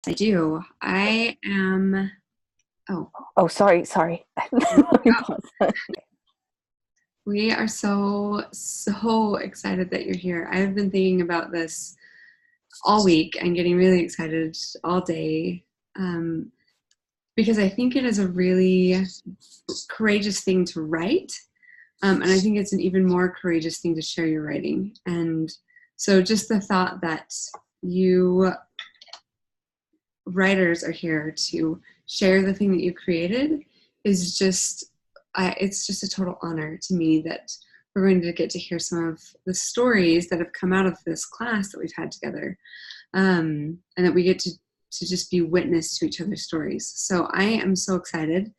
I do. I am. Oh, Oh, sorry. Let me pause. we are so excited that you're here. I've been thinking about this all week and getting really excited all day um, because I think it is a really courageous thing to write. And I think it's an even more courageous thing to share your writing. And so just the thought that you writers are here to share the thing that you created is it's just a total honor to me that we're going to get to hear some of the stories that have come out of this class that we've had together, and that we get to just be witness to each other's stories. So I am so excited.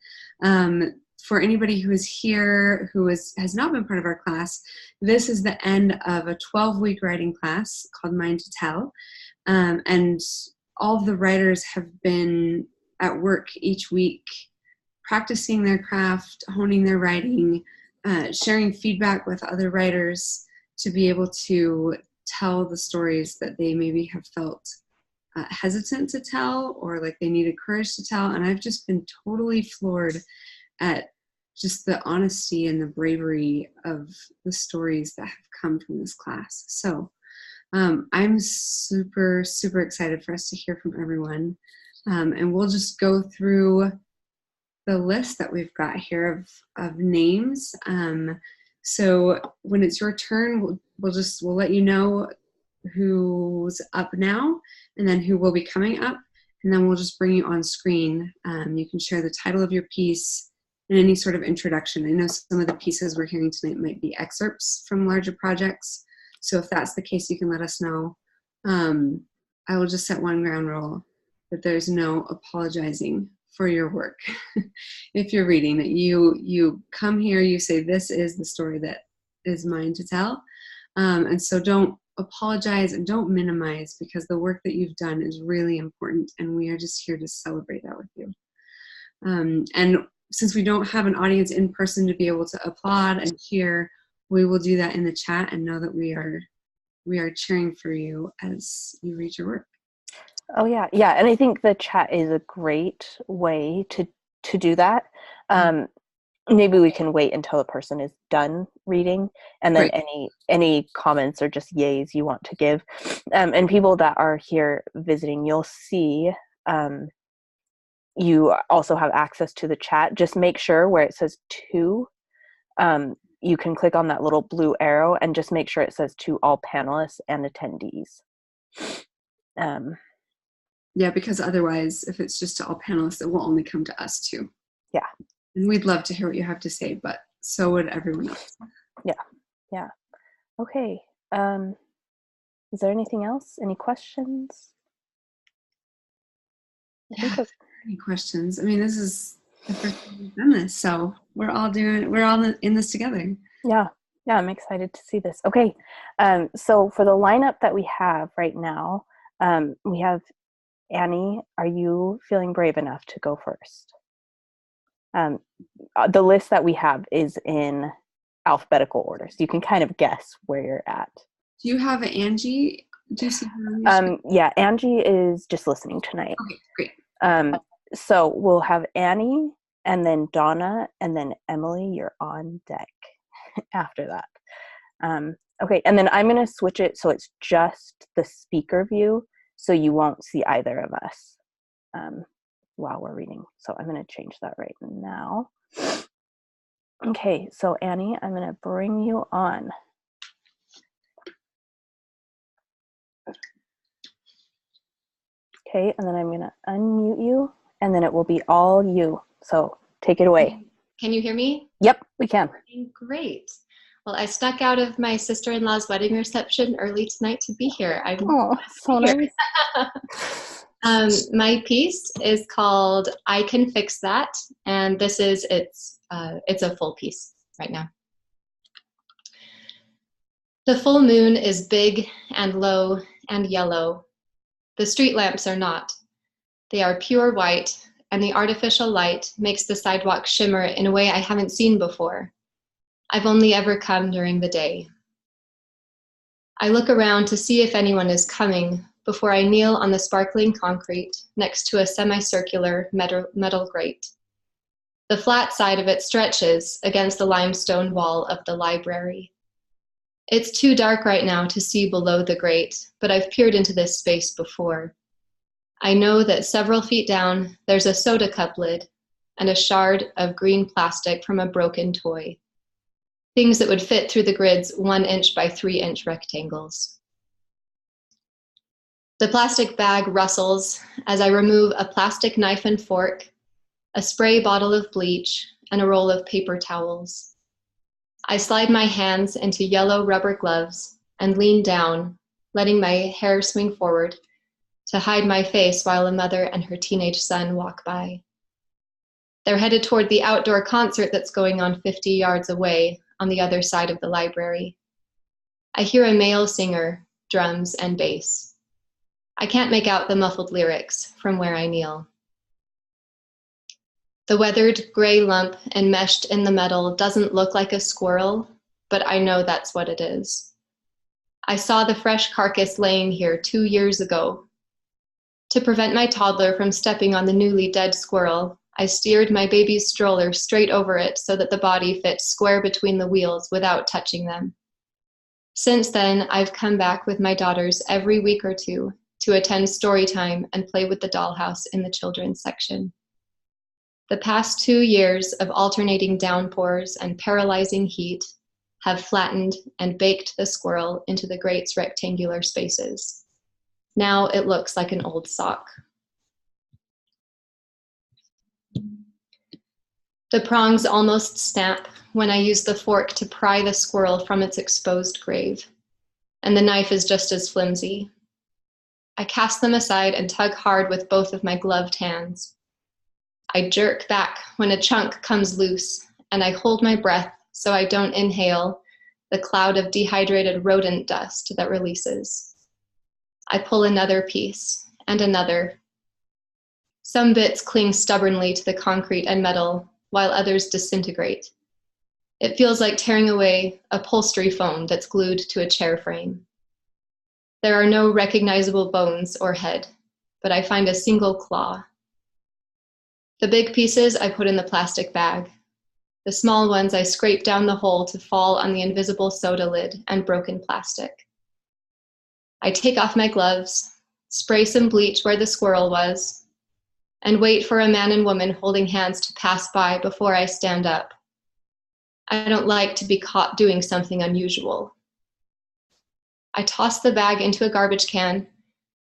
For anybody who is here who has not been part of our class, this is the end of a 12-week writing class called Mind to Tell. And all of the writers have been at work each week, practicing their craft, honing their writing, sharing feedback with other writers to be able to tell the stories that they maybe have felt hesitant to tell or like they needed courage to tell. And I've just been totally floored at just the honesty and the bravery of the stories that have come from this class. So I'm super excited for us to hear from everyone. And we'll just go through the list that we've got here of names. So when it's your turn, we'll let you know who's up now and then who will be coming up. And then we'll just bring you on screen. You can share the title of your piece and any sort of introduction. I know some of the pieces we're hearing tonight might be excerpts from larger projects. So if that's the case, you can let us know. I will just set one ground rule that there's no apologizing for your work. If you're reading, that you come here, you say, this is the story that is mine to tell. And so don't apologize and don't minimize, because the work that you've done is really important and we are just here to celebrate that with you. And since we don't have an audience in person to be able to applaud and cheer, we will do that in the chat and know that we are cheering for you as you read your work. Oh yeah. And I think the chat is a great way to do that. Maybe we can wait until a person is done reading, and then any comments or just yays you want to give. And people that are here visiting, you'll see you also have access to the chat. Just make sure where it says to, you can click on that little blue arrow and just make sure it says to all panelists and attendees. Yeah, because otherwise, if it's just to all panelists, it will only come to us too. Yeah. And we'd love to hear what you have to say, but so would everyone else. Yeah. Okay. Is there anything else? Any questions? Any questions? I mean, this is the first time we've done this, so we're all in this together. Yeah, I'm excited to see this. Okay, so for the lineup that we have right now, we have Annie. Are you feeling brave enough to go first? The list that we have is in alphabetical order, so you can kind of guess where you're at. Do you have Angie? Do you see her? Yeah, Angie is just listening tonight. Okay, great. So we'll have Annie, and then Donna, and then Emily. You're on deck after that. Okay, and then I'm going to switch it so it's just the speaker view, so you won't see either of us while we're reading. So I'm going to change that right now. Okay, so Annie, I'm going to bring you on. Okay, and then I'm going to unmute you, and then it will be all you. So take it away. Can you hear me? Yep, we can. Great. Well, I snuck out of my sister-in-law's wedding reception early tonight to be here. Oh, so nice. My piece is called I Can Fix That, and it's a full piece right now. The full moon is big and low and yellow. The street lamps are not. They are pure white, and the artificial light makes the sidewalk shimmer in a way I haven't seen before. I've only ever come during the day. I look around to see if anyone is coming, before I kneel on the sparkling concrete next to a semicircular metal grate. The flat side of it stretches against the limestone wall of the library. It's too dark right now to see below the grate, but I've peered into this space before. I know that several feet down, there's a soda cup lid and a shard of green plastic from a broken toy. Things that would fit through the grid's 1-inch by 3-inch rectangles. The plastic bag rustles as I remove a plastic knife and fork, a spray bottle of bleach, and a roll of paper towels. I slide my hands into yellow rubber gloves and lean down, letting my hair swing forward to hide my face while a mother and her teenage son walk by. They're headed toward the outdoor concert that's going on 50 yards away on the other side of the library. I hear a male singer, drums and bass. I can't make out the muffled lyrics from where I kneel. The weathered gray lump enmeshed in the metal doesn't look like a squirrel, but I know that's what it is. I saw the fresh carcass laying here 2 years ago. To prevent my toddler from stepping on the newly dead squirrel, I steered my baby's stroller straight over it so that the body fits square between the wheels without touching them. Since then, I've come back with my daughters every week or two to attend story time and play with the dollhouse in the children's section. The past 2 years of alternating downpours and paralyzing heat have flattened and baked the squirrel into the grate's rectangular spaces. Now it looks like an old sock. The prongs almost snap when I use the fork to pry the squirrel from its exposed grave, and the knife is just as flimsy. I cast them aside and tug hard with both of my gloved hands. I jerk back when a chunk comes loose, and I hold my breath so I don't inhale the cloud of dehydrated rodent dust that releases. I pull another piece, and another. Some bits cling stubbornly to the concrete and metal, while others disintegrate. It feels like tearing away upholstery foam that's glued to a chair frame. There are no recognizable bones or head, but I find a single claw. The big pieces I put in the plastic bag. The small ones I scrape down the hole to fall on the invisible soda lid and broken plastic. I take off my gloves, spray some bleach where the squirrel was, and wait for a man and woman holding hands to pass by before I stand up. I don't like to be caught doing something unusual. I toss the bag into a garbage can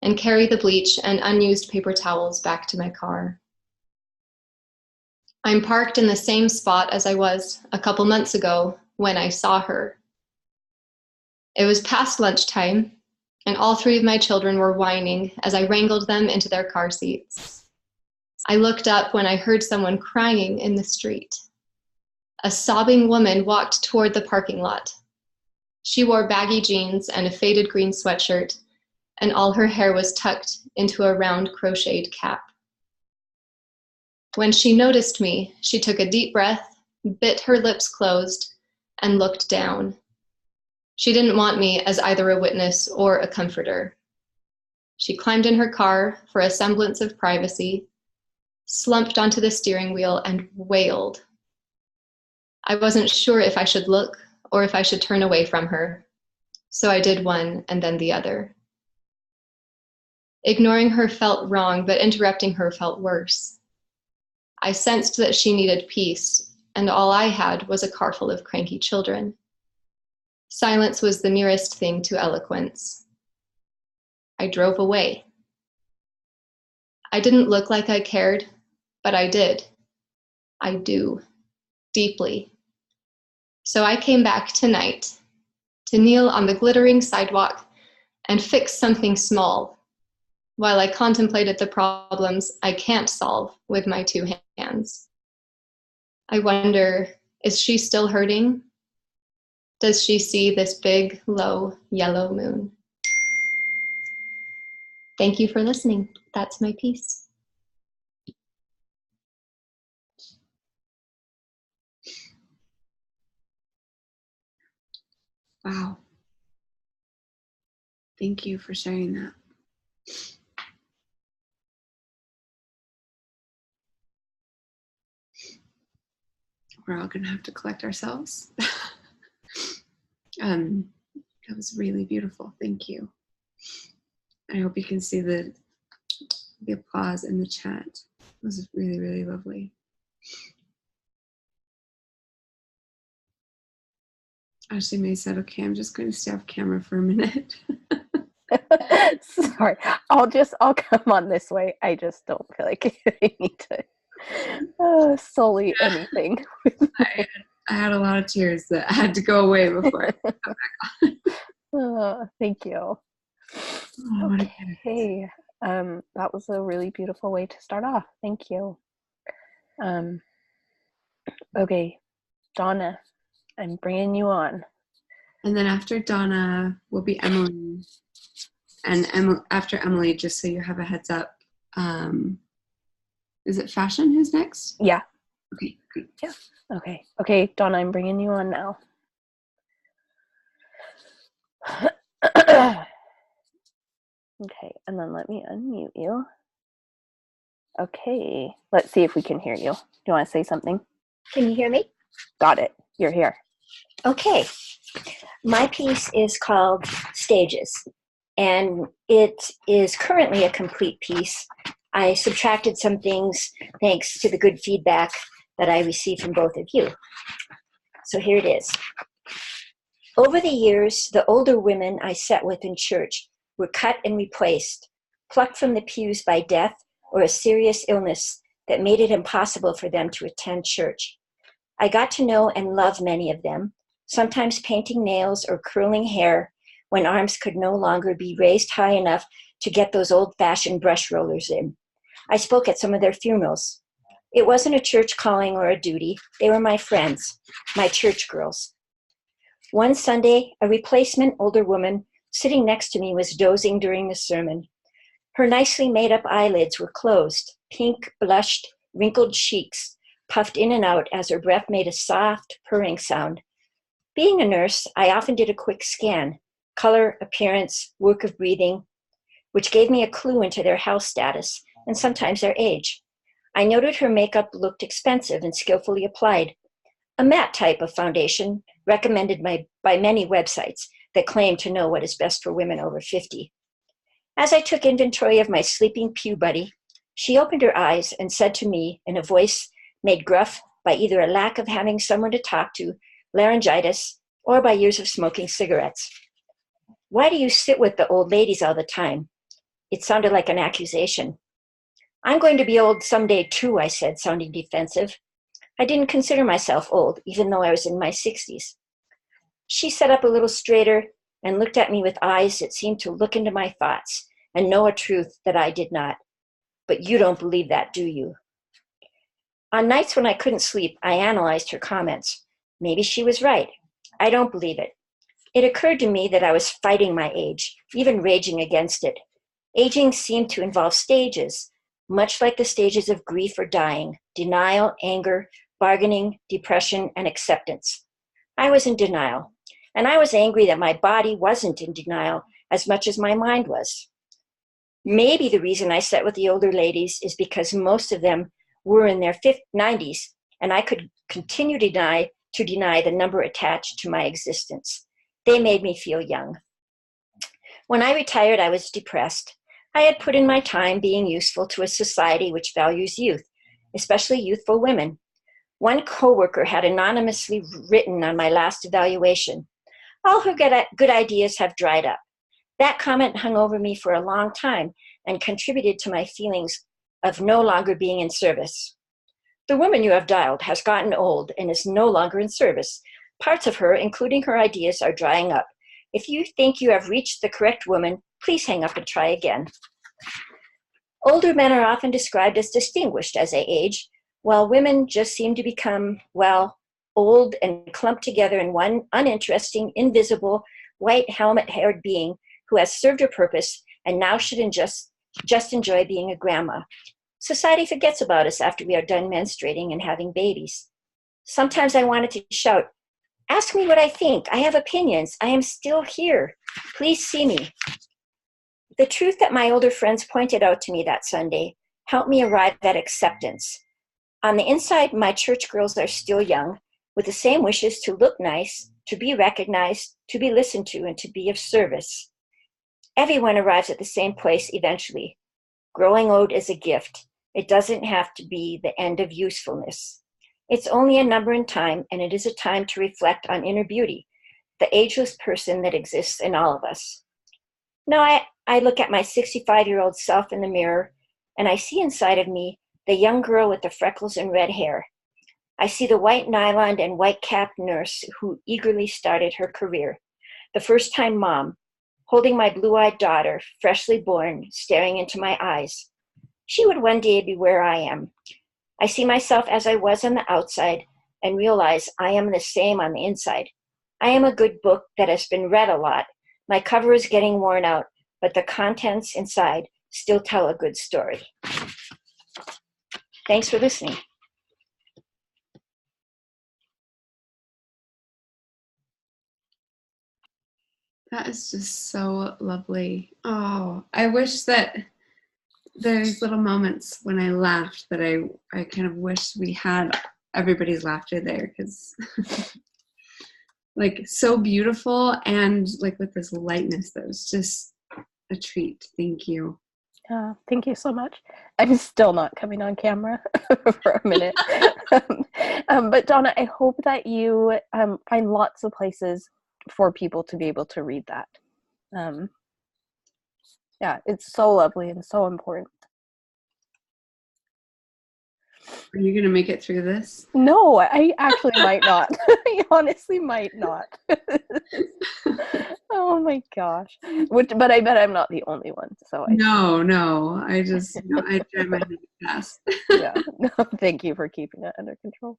and carry the bleach and unused paper towels back to my car. I'm parked in the same spot as I was a couple months ago when I saw her. It was past lunchtime, and all 3 of my children were whining as I wrangled them into their car seats. I looked up when I heard someone crying in the street. A sobbing woman walked toward the parking lot. She wore baggy jeans and a faded green sweatshirt, and all her hair was tucked into a round crocheted cap. When she noticed me, she took a deep breath, bit her lips closed, and looked down. She didn't want me as either a witness or a comforter. She climbed in her car for a semblance of privacy, slumped onto the steering wheel, and wailed. I wasn't sure if I should look or if I should turn away from her, so I did one and then the other. Ignoring her felt wrong, but interrupting her felt worse. I sensed that she needed peace, and all I had was a car full of cranky children. Silence was the nearest thing to eloquence. I drove away. I didn't look like I cared, but I did. I do, deeply. So I came back tonight to kneel on the glittering sidewalk and fix something small, while I contemplated the problems I can't solve with my 2 hands. I wonder, is she still hurting? Does she see this big, low, yellow moon? Thank you for listening. That's my piece. Wow. Thank you for sharing that. We're all going to have to collect ourselves. That was really beautiful. Thank you. I hope you can see the applause in the chat. It was really, really lovely. Ashley May said, okay, I'm just going to stay off camera for a minute. Sorry, I'll come on this way. I just don't feel like I need to sully anything. I had a lot of tears that had to go away before. Thank you. Oh, okay, that was a really beautiful way to start off. Thank you. Okay, Donna, I'm bringing you on. And then after Donna will be Emily. And after Emily, just so you have a heads up, is it Fashion who's next? Yeah. Okay, great. Yeah. Okay, Donna, I'm bringing you on now. Okay, and then let me unmute you. Okay, let's see if we can hear you. Do you want to say something? Can you hear me? Got it. You're here. Okay. My piece is called Stages, and it is currently a complete piece. I subtracted some things thanks to the good feedback that I received from both of you. So here it is. Over the years, the older women I sat with in church were cut and replaced, plucked from the pews by death or a serious illness that made it impossible for them to attend church. I got to know and love many of them, sometimes painting nails or curling hair when arms could no longer be raised high enough to get those old-fashioned brush rollers in. I spoke at some of their funerals. It wasn't a church calling or a duty. They were my friends, my church girls. One Sunday, a replacement older woman sitting next to me was dozing during the sermon. Her nicely made-up eyelids were closed, pink, blushed, wrinkled cheeks puffed in and out as her breath made a soft, purring sound. Being a nurse, I often did a quick scan, color, appearance, work of breathing, which gave me a clue into their health status and sometimes their age. I noted her makeup looked expensive and skillfully applied, a matte type of foundation recommended by many websites that claim to know what is best for women over 50. As I took inventory of my sleeping pew buddy, she opened her eyes and said to me in a voice made gruff by either a lack of having someone to talk to, laryngitis, or by years of smoking cigarettes. "Why do you sit with the old ladies all the time?" It sounded like an accusation. "I'm going to be old someday too," I said, sounding defensive. I didn't consider myself old, even though I was in my 60s. She sat up a little straighter and looked at me with eyes that seemed to look into my thoughts and know a truth that I did not. "But you don't believe that, do you?" On nights when I couldn't sleep, I analyzed her comments. Maybe she was right. I don't believe it. It occurred to me that I was fighting my age, even raging against it. Aging seemed to involve stages, much like the stages of grief or dying: denial, anger, bargaining, depression, and acceptance. I was in denial, and I was angry that my body wasn't in denial as much as my mind was. Maybe the reason I sat with the older ladies is because most of them were in their 90s, and I could continue to deny the number attached to my existence. They made me feel young. When I retired, I was depressed. I had put in my time being useful to a society which values youth, especially youthful women. One coworker had anonymously written on my last evaluation, "All her good ideas have dried up." That comment hung over me for a long time and contributed to my feelings of no longer being in service. "The woman you have dialed has gotten old and is no longer in service. Parts of her, including her ideas, are drying up. If you think you have reached the correct woman, please hang up and try again." Older men are often described as distinguished as they age, while women just seem to become, well, old and clumped together in one uninteresting, invisible, white helmet-haired being who has served her purpose and now should just enjoy being a grandma. Society forgets about us after we are done menstruating and having babies. Sometimes I wanted to shout, "Ask me what I think. I have opinions. I am still here. Please see me." The truth that my older friends pointed out to me that Sunday helped me arrive at acceptance. On the inside, my church girls are still young, with the same wishes to look nice, to be recognized, to be listened to, and to be of service. Everyone arrives at the same place eventually. Growing old is a gift. It doesn't have to be the end of usefulness. It's only a number in time, and it is a time to reflect on inner beauty, the ageless person that exists in all of us. Now I look at my 65-year-old self in the mirror, and I see inside of me the young girl with the freckles and red hair. I see the white nylon and white-capped nurse who eagerly started her career, the first-time mom, holding my blue-eyed daughter, freshly born, staring into my eyes. She would one day be where I am. I see myself as I was on the outside and realize I am the same on the inside. I am a good book that has been read a lot. My cover is getting worn out, but the contents inside still tell a good story. Thanks for listening. That is just so lovely. Oh, I wish that there's little moments when I laughed that I kind of wish we had everybody's laughter there, because like so beautiful and like with this lightness that was just a treat. Thank you. Thank you so much. I'm still not coming on camera for a minute. But Donna, I hope that you find lots of places for people to be able to read that. Yeah, it's so lovely and so important. Are you going to make it through this? No, I actually might not. I honestly might not. Oh my gosh. But I bet I'm not the only one. So No. I just, I try my best. Yeah. No, thank you for keeping it under control.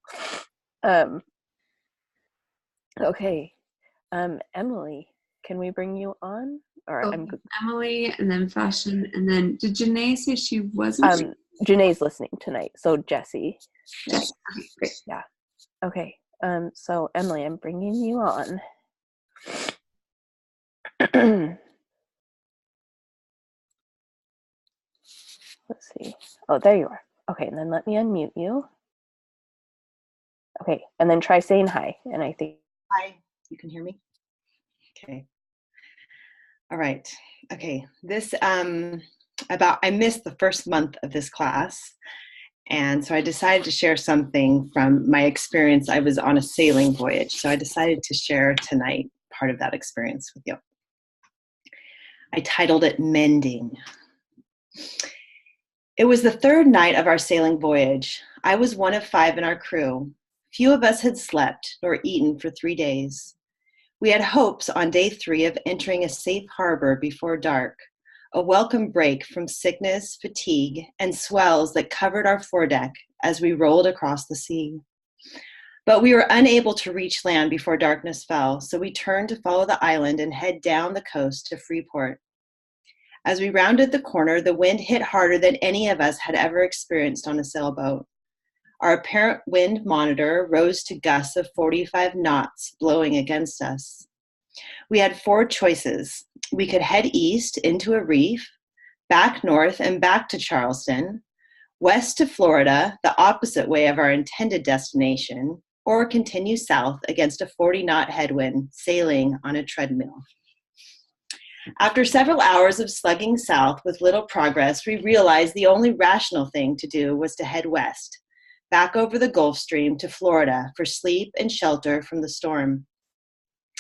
Okay. Emily, can we bring you on? Or So Emily, and then Fashion, and then did Janae say she wasn't? Janae's listening tonight, so Jessie. Yes. Okay, great. Yeah. Okay. So Emily, I'm bringing you on. Let's see. Oh, there you are. Okay, and then let me unmute you. Okay, and then try saying hi. And I think hi. You can hear me? Okay. All right. Okay. This I missed the first month of this class, and so I decided to share something from my experience. I was on a sailing voyage, so I decided to share tonight part of that experience with you. I titled it Mending. It was the third night of our sailing voyage. I was one of 5 in our crew. Few of us had slept nor eaten for 3 days. We had hopes on day 3 of entering a safe harbor before dark, a welcome break from sickness, fatigue, and swells that covered our foredeck as we rolled across the sea. But we were unable to reach land before darkness fell, so we turned to follow the island and head down the coast to Freeport. As we rounded the corner, the wind hit harder than any of us had ever experienced on a sailboat. Our apparent wind monitor rose to gusts of 45 knots blowing against us. We had 4 choices. We could head east into a reef, back north and back to Charleston, west to Florida, the opposite way of our intended destination, or continue south against a 40-knot headwind, sailing on a treadmill. After several hours of slugging south with little progress, we realized the only rational thing to do was to head west, back over the Gulf Stream to Florida for sleep and shelter from the storm.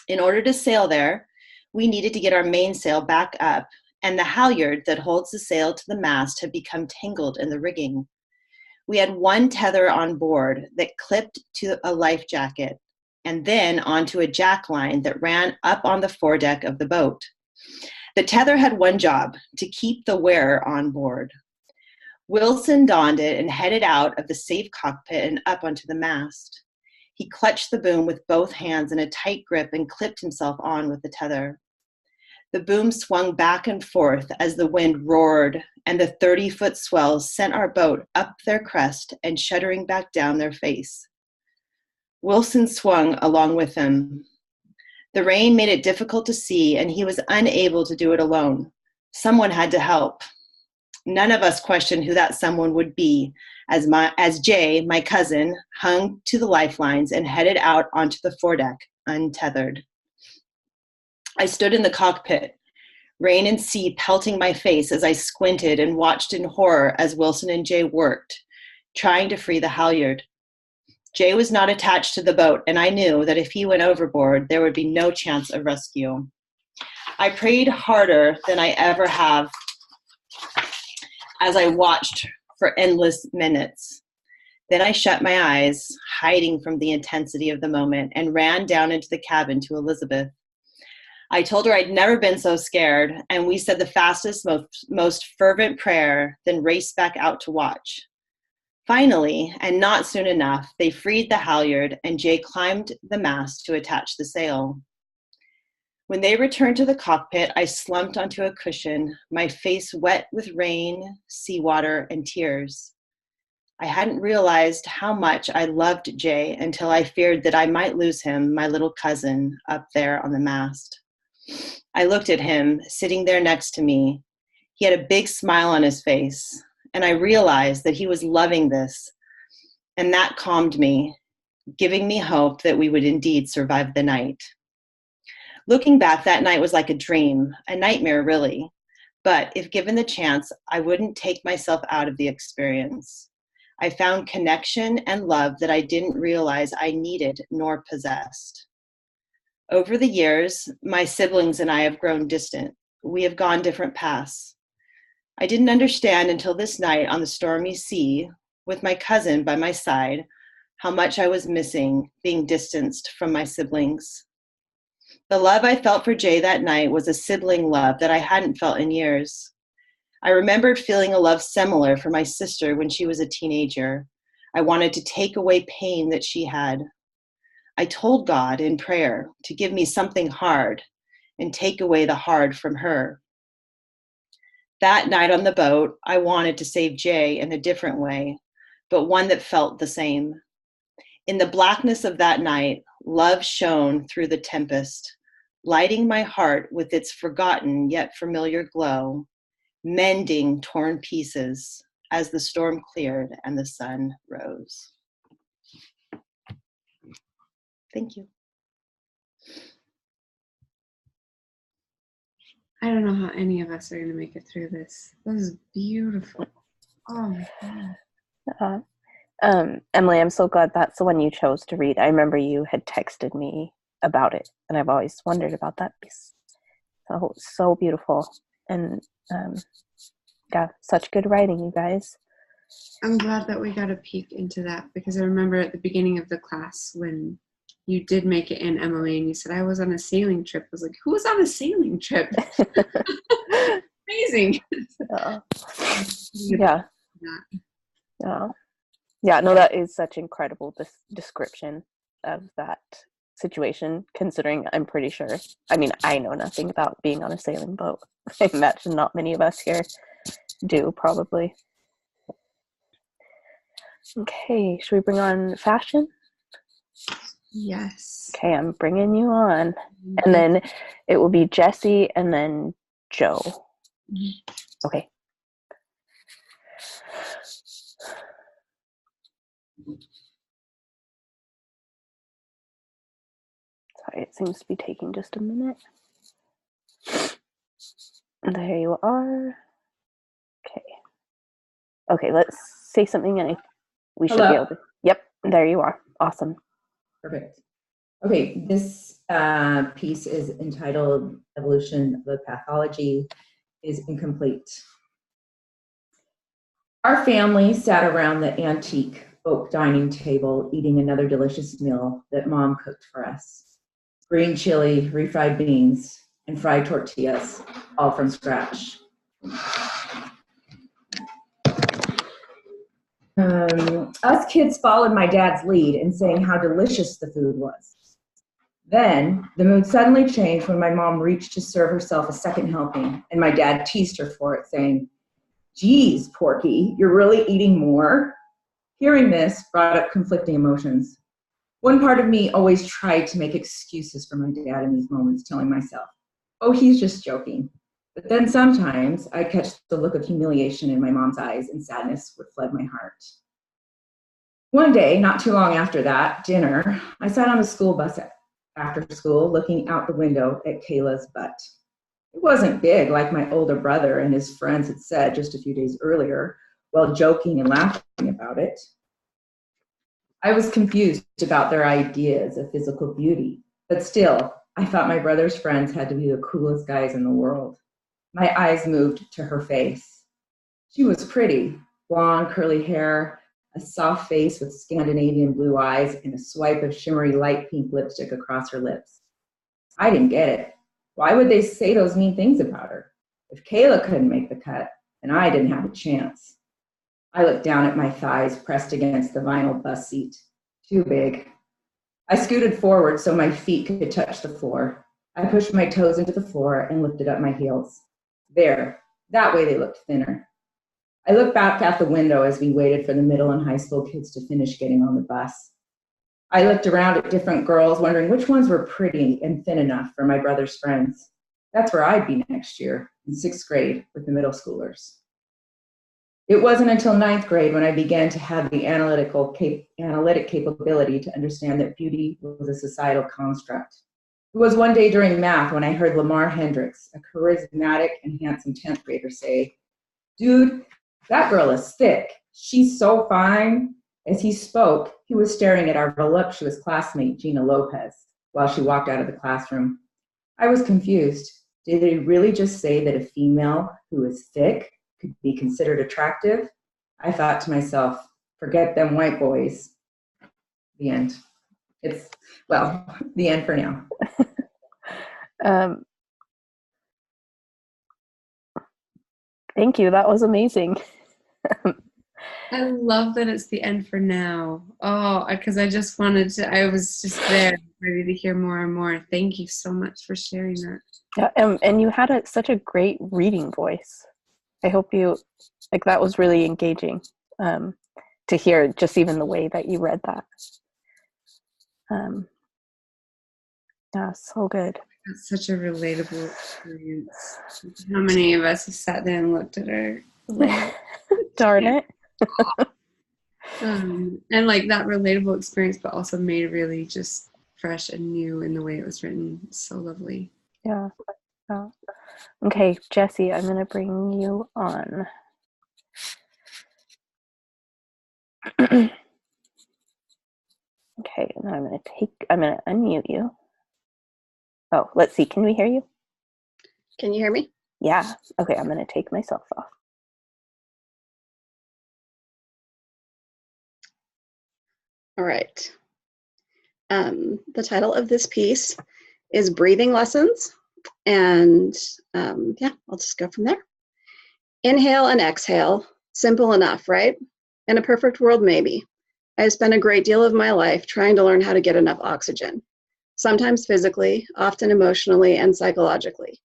In order to sail there, we needed to get our mainsail back up, and the halyard that holds the sail to the mast had become tangled in the rigging. We had 1 tether on board that clipped to a life jacket, and then onto a jack line that ran up on the foredeck of the boat. The tether had one job: to keep the wearer on board. Wilson donned it and headed out of the safe cockpit and up onto the mast. He clutched the boom with both hands in a tight grip and clipped himself on with the tether. The boom swung back and forth as the wind roared, and the 30-foot swells sent our boat up their crest and shuddering back down their face. Wilson swung along with him. The rain made it difficult to see, and he was unable to do it alone. Someone had to help. None of us questioned who that someone would be as Jay, my cousin, hung to the lifelines and headed out onto the foredeck, untethered. I stood in the cockpit, rain and sea pelting my face as I squinted and watched in horror as Wilson and Jay worked, trying to free the halyard. Jay was not attached to the boat, and I knew that if he went overboard, there would be no chance of rescue. I prayed harder than I ever have as I watched for endless minutes. Then I shut my eyes, hiding from the intensity of the moment, and ran down into the cabin to Elizabeth. I told her I'd never been so scared, and we said the fastest, most fervent prayer, then raced back out to watch. Finally, and not soon enough, they freed the halyard, and Jay climbed the mast to attach the sail. When they returned to the cockpit, I slumped onto a cushion, my face wet with rain, seawater, and tears. I hadn't realized how much I loved Jay until I feared that I might lose him, my little cousin, up there on the mast. I looked at him, sitting there next to me. He had a big smile on his face, and I realized that he was loving this, and that calmed me, giving me hope that we would indeed survive the night. Looking back, that night was like a dream, a nightmare really, but if given the chance, I wouldn't take myself out of the experience. I found connection and love that I didn't realize I needed nor possessed. Over the years, my siblings and I have grown distant. We have gone different paths. I didn't understand until this night on the stormy sea, with my cousin by my side, how much I was missing being distanced from my siblings. The love I felt for Jay that night was a sibling love that I hadn't felt in years. I remembered feeling a love similar for my sister when she was a teenager. I wanted to take away pain that she had. I told God in prayer to give me something hard and take away the hard from her. That night on the boat, I wanted to save Jay in a different way, but one that felt the same. In the blackness of that night, love shone through the tempest, lighting my heart with its forgotten yet familiar glow, mending torn pieces as the storm cleared and the sun rose. Thank you. I don't know how any of us are going to make it through this. That was beautiful. Oh my God. Emily, I'm so glad that's the one you chose to read. I remember you had texted me about it, and I've always wondered about that piece. So beautiful. And yeah, such good writing, you guys. I'm glad that we got a peek into that, because I remember at the beginning of the class when you did make it in, Emily, and you said, I was on a sailing trip. I was like, who was on a sailing trip? Amazing. Yeah. Yeah, no, that is such incredible description of that situation, considering I'm pretty sure, I mean, I know nothing about being on a sailing boat. I imagine not many of us here do, probably. Okay, should we bring on fashion? Yes. Okay, I'm bringing you on. And then it will be Jessie and then Joe. Okay. Sorry, it seems to be taking just a minute. There you are. Okay. Okay, let's say something and we should be able to. Yep, there you are. Awesome. Perfect. Okay, this piece is entitled Evolution of the Pathology is Incomplete. Our family sat around the antique oak dining table eating another delicious meal that Mom cooked for us. Green chili, refried beans, and fried tortillas, all from scratch. Us kids followed my dad's lead in saying how delicious the food was. Then the mood suddenly changed when my mom reached to serve herself a second helping, and my dad teased her for it, saying, "Geez, Porky, you're really eating more?" Hearing this brought up conflicting emotions. One part of me always tried to make excuses for my dad in these moments, telling myself, "Oh, he's just joking." But then sometimes I'd catch the look of humiliation in my mom's eyes and sadness would flood my heart. One day, not too long after that, dinner, I sat on the school bus after school looking out the window at Kayla's butt. It wasn't big like my older brother and his friends had said just a few days earlier while joking and laughing about it. I was confused about their ideas of physical beauty, but still, I thought my brother's friends had to be the coolest guys in the world. My eyes moved to her face. She was pretty, blonde, curly hair, a soft face with Scandinavian blue eyes, and a swipe of shimmery light pink lipstick across her lips. I didn't get it. Why would they say those mean things about her? If Kayla couldn't make the cut, then I didn't have a chance. I looked down at my thighs pressed against the vinyl bus seat. Too big. I scooted forward so my feet could touch the floor. I pushed my toes into the floor and lifted up my heels. There, that way they looked thinner. I looked back out the window as we waited for the middle and high school kids to finish getting on the bus. I looked around at different girls, wondering which ones were pretty and thin enough for my brother's friends. That's where I'd be next year, in 6th grade, with the middle schoolers. It wasn't until 9th grade when I began to have the analytic capability to understand that beauty was a societal construct. It was one day during math when I heard Lamar Hendricks, a charismatic and handsome 10th grader, say, "Dude, that girl is thick. She's so fine." As he spoke, he was staring at our voluptuous classmate, Gina Lopez, while she walked out of the classroom. I was confused. Did he really just say that a female who is thick could be considered attractive? I thought to myself, forget them white boys. The end. The end for now. Thank you. That was amazing. I love that it's the end for now. Oh, because I was just there ready to hear more and more. Thank you so much for sharing that. Yeah, and you had such a great reading voice. I hope that was really engaging to hear, just even the way that you read that. Yeah, so good. That's such a relatable experience. How many of us have sat there and looked at her? Darn it. And that relatable experience, but also made really just fresh and new in the way it was written. So lovely. Yeah. Okay, Jessie, I'm going to bring you on. Okay, and I'm going to unmute you. Oh, let's see. Can we hear you? Can you hear me? Yeah. Okay, I'm going to take myself off. All right. The title of this piece is Breathing Lessons. And I'll just go from there. Inhale and exhale. Simple enough, right? In a perfect world, maybe. I have spent a great deal of my life trying to learn how to get enough oxygen. Sometimes physically, often emotionally and psychologically.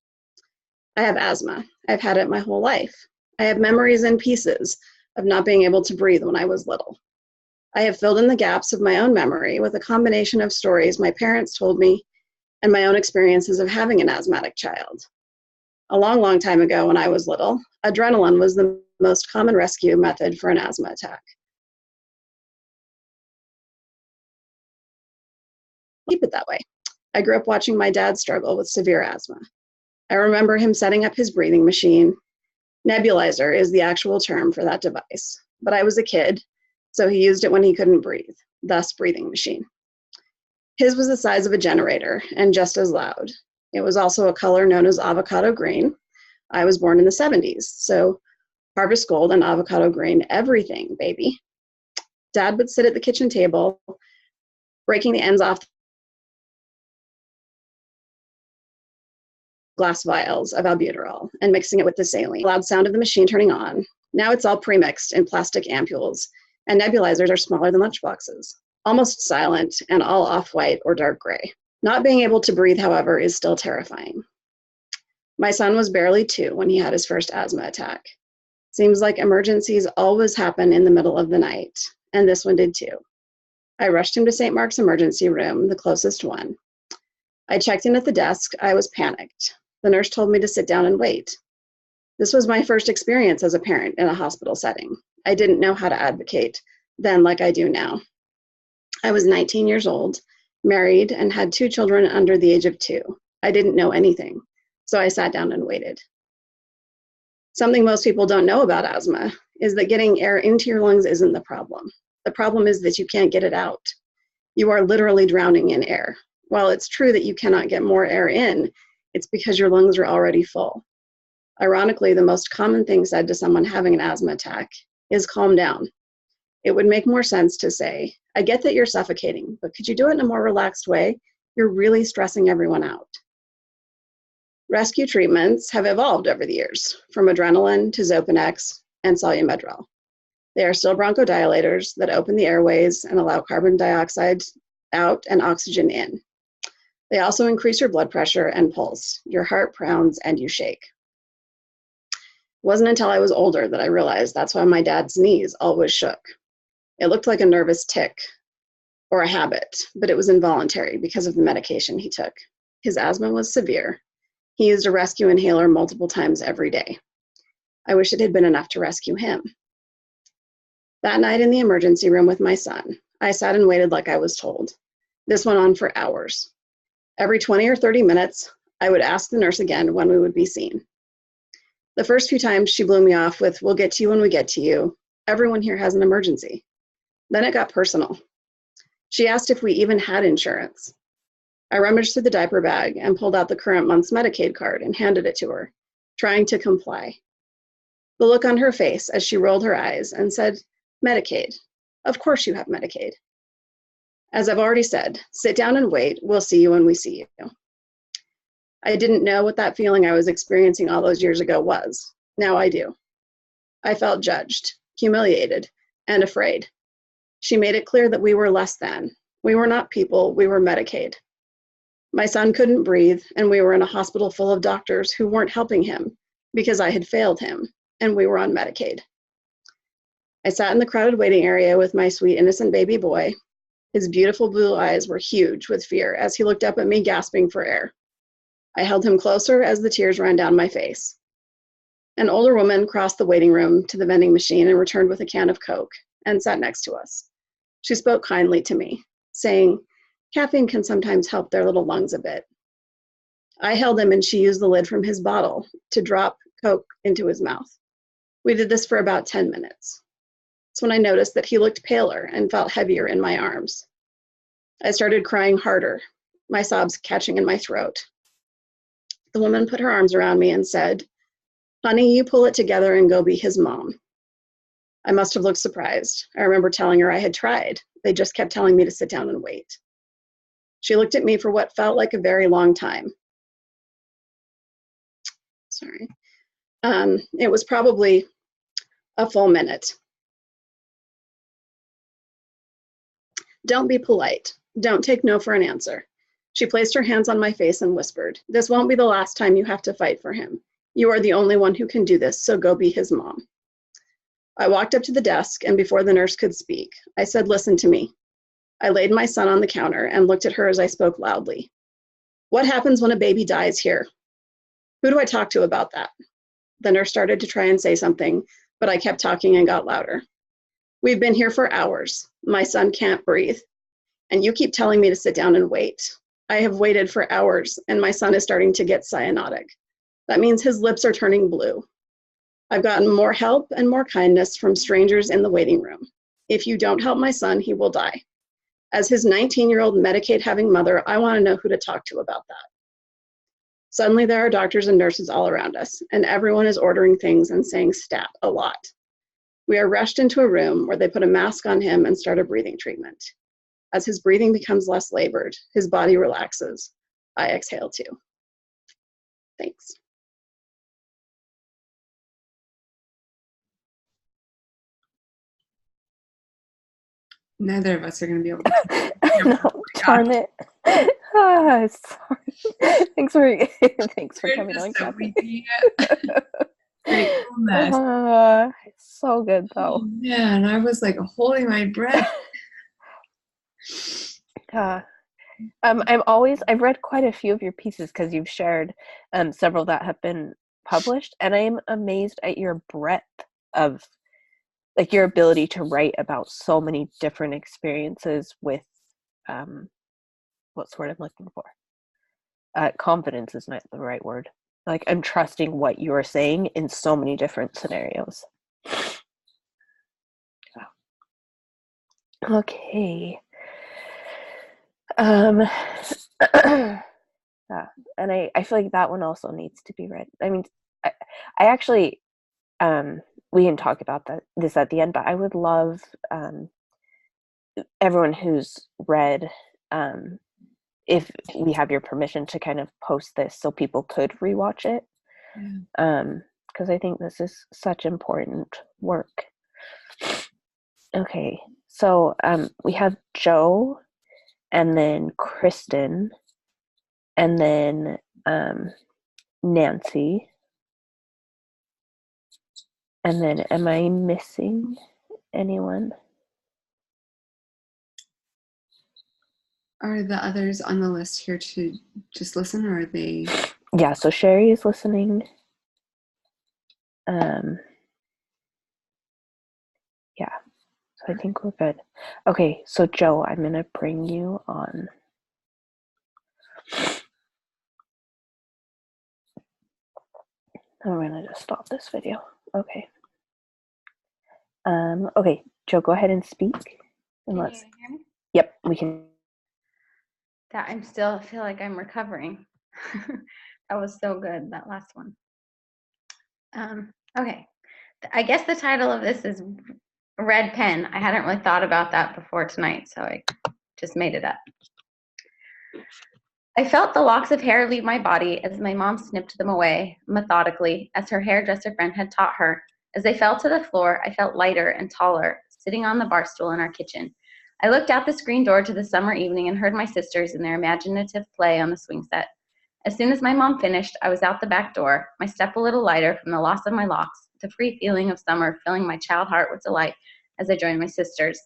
I have asthma. I've had it my whole life. I have memories in pieces of not being able to breathe when I was little. I have filled in the gaps of my own memory with a combination of stories my parents told me and my own experiences of having an asthmatic child. A long, long time ago when I was little, adrenaline was the most common rescue method for an asthma attack. Keep it that way. I grew up watching my dad struggle with severe asthma. I remember him setting up his breathing machine. Nebulizer is the actual term for that device, but I was a kid, so he used it when he couldn't breathe, thus breathing machine. His was the size of a generator and just as loud. It was also a color known as avocado green. I was born in the 70s, so harvest gold and avocado green, everything, baby. Dad would sit at the kitchen table, breaking the ends off glass vials of albuterol and mixing it with the saline. Loud sound of the machine turning on. Now it's all pre-mixed in plastic ampules, and nebulizers are smaller than lunchboxes. Almost silent and all off-white or dark gray. Not being able to breathe, however, is still terrifying. My son was barely 2 when he had his first asthma attack. Seems like emergencies always happen in the middle of the night, and this one did too. I rushed him to St. Mark's emergency room, the closest one. I checked in at the desk. I was panicked. The nurse told me to sit down and wait. This was my first experience as a parent in a hospital setting. I didn't know how to advocate then like I do now. I was 19 years old, married, and had 2 children under the age of 2. I didn't know anything, so I sat down and waited. Something most people don't know about asthma is that getting air into your lungs isn't the problem. The problem is that you can't get it out. You are literally drowning in air. While it's true that you cannot get more air in, it's because your lungs are already full. Ironically, the most common thing said to someone having an asthma attack is calm down. It would make more sense to say, I get that you're suffocating, but could you do it in a more relaxed way? You're really stressing everyone out. Rescue treatments have evolved over the years, from adrenaline to Xopenex and Solu-Medrol. They are still bronchodilators that open the airways and allow carbon dioxide out and oxygen in. They also increase your blood pressure and pulse. Your heart pounds and you shake. It wasn't until I was older that I realized that's why my dad's knees always shook. It looked like a nervous tic or a habit, but it was involuntary because of the medication he took. His asthma was severe. He used a rescue inhaler multiple times every day. I wish it had been enough to rescue him. That night in the emergency room with my son, I sat and waited like I was told. This went on for hours. Every 20 or 30 minutes, I would ask the nurse again when we would be seen. The first few times she blew me off with, we'll get to you when we get to you. Everyone here has an emergency. Then it got personal. She asked if we even had insurance. I rummaged through the diaper bag and pulled out the current month's Medicaid card and handed it to her, trying to comply. The look on her face as she rolled her eyes and said, Medicaid. Of course you have Medicaid. As I've already said, sit down and wait. We'll see you when we see you. I didn't know what that feeling I was experiencing all those years ago was. Now I do. I felt judged, humiliated, and afraid. She made it clear that we were less than. We were not people, we were Medicaid. My son couldn't breathe, and we were in a hospital full of doctors who weren't helping him because I had failed him, and we were on Medicaid. I sat in the crowded waiting area with my sweet, innocent baby boy. His beautiful blue eyes were huge with fear as he looked up at me, gasping for air. I held him closer as the tears ran down my face. An older woman crossed the waiting room to the vending machine and returned with a can of Coke and sat next to us. She spoke kindly to me, saying, caffeine can sometimes help their little lungs a bit. I held him and she used the lid from his bottle to drop Coke into his mouth. We did this for about 10 minutes. It's when I noticed that he looked paler and felt heavier in my arms. I started crying harder, my sobs catching in my throat. The woman put her arms around me and said, honey, you pull it together and go be his mom. I must have looked surprised. I remember telling her I had tried. They just kept telling me to sit down and wait. She looked at me for what felt like a very long time. Sorry. It was probably a full minute. Don't be polite. Don't take no for an answer. She placed her hands on my face and whispered, this won't be the last time you have to fight for him. You are the only one who can do this, so go be his mom. I walked up to the desk, and before the nurse could speak, I said, listen to me. I laid my son on the counter and looked at her as I spoke loudly. What happens when a baby dies here? Who do I talk to about that? The nurse started to try and say something, but I kept talking and got louder. We've been here for hours. My son can't breathe. And you keep telling me to sit down and wait. I have waited for hours, and my son is starting to get cyanotic. That means his lips are turning blue. I've gotten more help and more kindness from strangers in the waiting room. If you don't help my son, he will die. As his 19-year-old Medicaid-having mother, I want to know who to talk to about that. Suddenly, there are doctors and nurses all around us, and everyone is ordering things and saying stat a lot. We are rushed into a room where they put a mask on him and start a breathing treatment. As his breathing becomes less labored, his body relaxes. I exhale too. Thanks. Neither of us are going to be able to. No, darn it. Sorry. Thanks for coming on, Kathy. It's so good though. Oh, man, I was like holding my breath. I've read quite a few of your pieces because you've shared several that have been published, and I am amazed at your breadth of like your ability to write about so many different experiences with what's the word I'm looking for? Confidence is not the right word. Like I'm trusting what you're saying in so many different scenarios. Okay. Yeah, and I feel like that one also needs to be read. I mean, I actually, we can talk about this at the end, but I would love everyone who's read, if we have your permission to kind of post this so people could rewatch it, because I think this is such important work. Okay, so we have Joe, and then Kristen, and then Nancy, and then am I missing anyone? Are the others on the list here to just listen, or are they? Yeah, so Sherry is listening. Yeah, so I think we're good. Okay, so Joe, I'm gonna bring you on. I'm gonna just stop this video. Okay. Okay, Joe, go ahead and speak. And Can you hear me? Yep, we can. That I'm still feel like I'm recovering. That was so good, that last one. Okay, I guess the title of this is Red Pen. I hadn't really thought about that before tonight, so I just made it up. I felt the locks of hair leave my body as my mom snipped them away, methodically, as her hairdresser friend had taught her. As they fell to the floor, I felt lighter and taller, sitting on the bar stool in our kitchen. I looked out the screen door to the summer evening and heard my sisters in their imaginative play on the swing set. As soon as my mom finished, I was out the back door, my step a little lighter from the loss of my locks, the free feeling of summer filling my child heart with delight as I joined my sisters.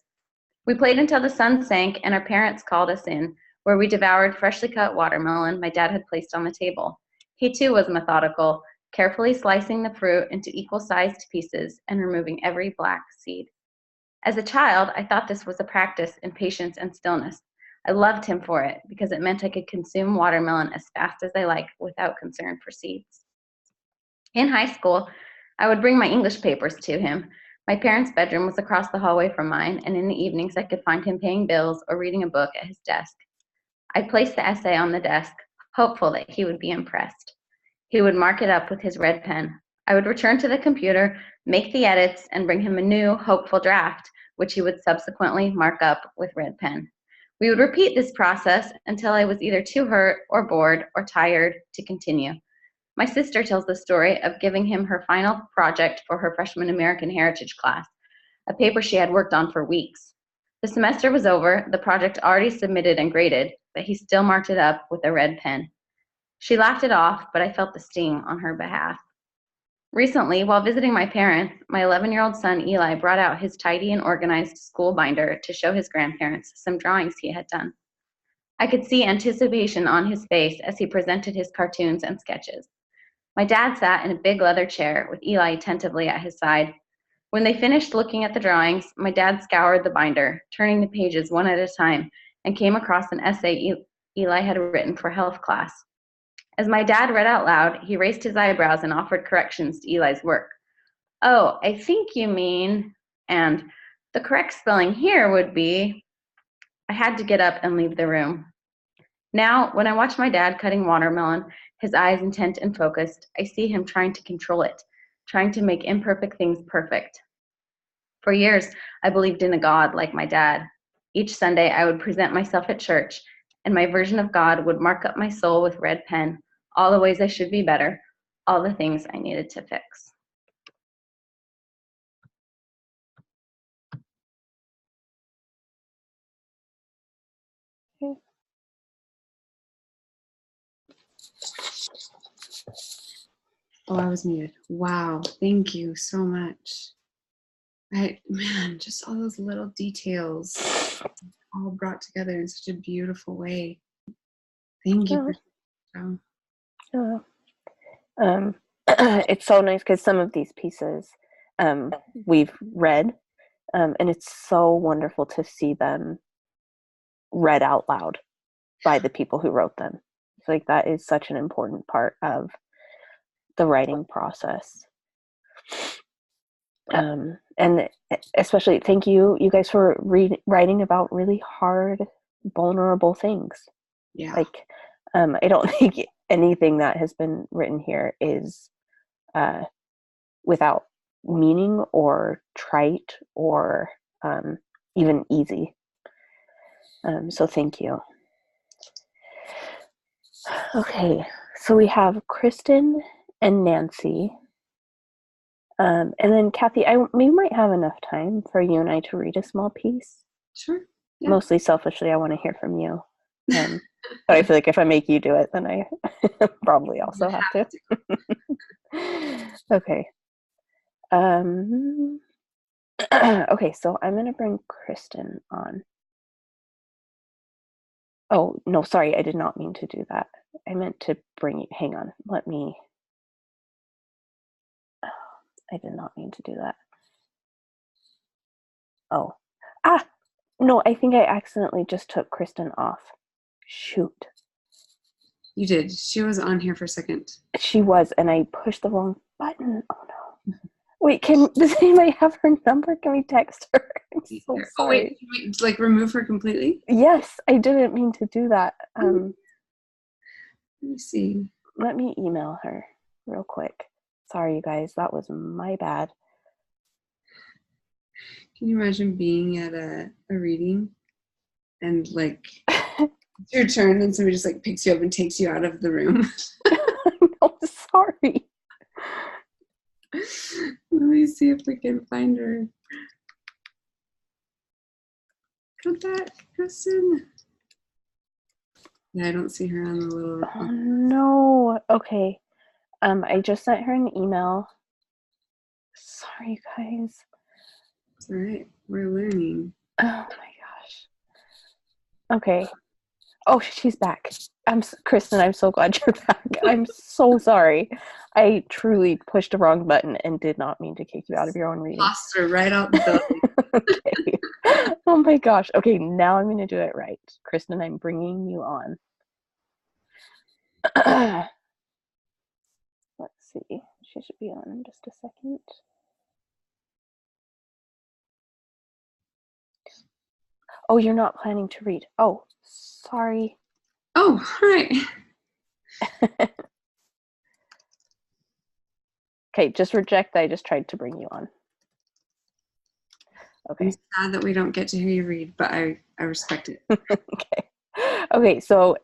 We played until the sun sank and our parents called us in, where we devoured freshly cut watermelon my dad had placed on the table. He too was methodical, carefully slicing the fruit into equal-sized pieces and removing every black seed. As a child, I thought this was a practice in patience and stillness. I loved him for it because it meant I could consume watermelon as fast as I liked without concern for seeds. In high school, I would bring my English papers to him. My parents' bedroom was across the hallway from mine, and in the evenings I could find him paying bills or reading a book at his desk. I placed the essay on the desk, hopeful that he would be impressed. He would mark it up with his red pen. I would return to the computer, make the edits, and bring him a new, hopeful draft, which he would subsequently mark up with red pen. We would repeat this process until I was either too hurt or bored or tired to continue. My sister tells the story of giving him her final project for her freshman American Heritage class, a paper she had worked on for weeks. The semester was over, the project already submitted and graded, but he still marked it up with a red pen. She laughed it off, but I felt the sting on her behalf. Recently, while visiting my parents, my 11-year-old son Eli brought out his tidy and organized school binder to show his grandparents some drawings he had done. I could see anticipation on his face as he presented his cartoons and sketches. My dad sat in a big leather chair with Eli attentively at his side. When they finished looking at the drawings, my dad scoured the binder, turning the pages one at a time, and came across an essay Eli had written for health class. As my dad read out loud, he raised his eyebrows and offered corrections to Eli's work. "Oh, I think you mean," and "the correct spelling here would be." I had to get up and leave the room. Now, when I watch my dad cutting watermelon, his eyes intent and focused, I see him trying to control it, trying to make imperfect things perfect. For years, I believed in a God like my dad. Each Sunday, I would present myself at church, and my version of God would mark up my soul with red pen, all the ways I should be better, all the things I needed to fix. Oh, I was muted. Wow, thank you so much. Man, just all those little details all brought together in such a beautiful way. Thank you. it's so nice because some of these pieces we've read, and it's so wonderful to see them read out loud by the people who wrote them. It's like that is such an important part of the writing process. And especially thank you guys for writing about really hard, vulnerable things. Yeah. Like I don't think anything that has been written here is without meaning or trite or even easy. So thank you. Okay, so we have Kristen and Nancy. And then Kathy, we might have enough time for you and I to read a small piece. Sure. Yeah. Mostly selfishly, I want to hear from you. But I feel like if I make you do it, then I probably also have to. Okay. Okay, so I'm going to bring Kristen on. Oh, no, sorry, I did not mean to do that. I meant to bring you, hang on, I did not mean to do that. Oh, no, I think I accidentally just took Kristen off. Shoot. You did. She was on here for a second. She was, and I pushed the wrong button. Oh no. Wait, does anybody have her number? Can we text her? I'm so sorry. Oh wait, like remove her completely? Yes, I didn't mean to do that. Let me see. Let me email her real quick. Sorry, you guys, that was my bad. Can you imagine being at a reading and like it's your turn and somebody just like picks you up and takes you out of the room? No, sorry. Let me see if we can find her. Got that, Kristen? Yeah, I don't see her on the little. Oh no. Okay. I just sent her an email. Sorry, guys. It's all right. We're learning. Oh my gosh. Okay. Oh, she's back. Kristen, I'm so glad you're back. I'm so sorry. I truly pushed the wrong button and did not mean to kick you out of your own reading. Tossed her right out the building. Okay. Oh my gosh. Okay, now I'm going to do it right. Kristen, I'm bringing you on. Let's see. She should be on in just a second. Oh, you're not planning to read. Oh, sorry. Oh, all right. Okay, just reject that I just tried to bring you on. Okay. I'm sad that we don't get to hear you read, but I respect it. Okay. Okay, so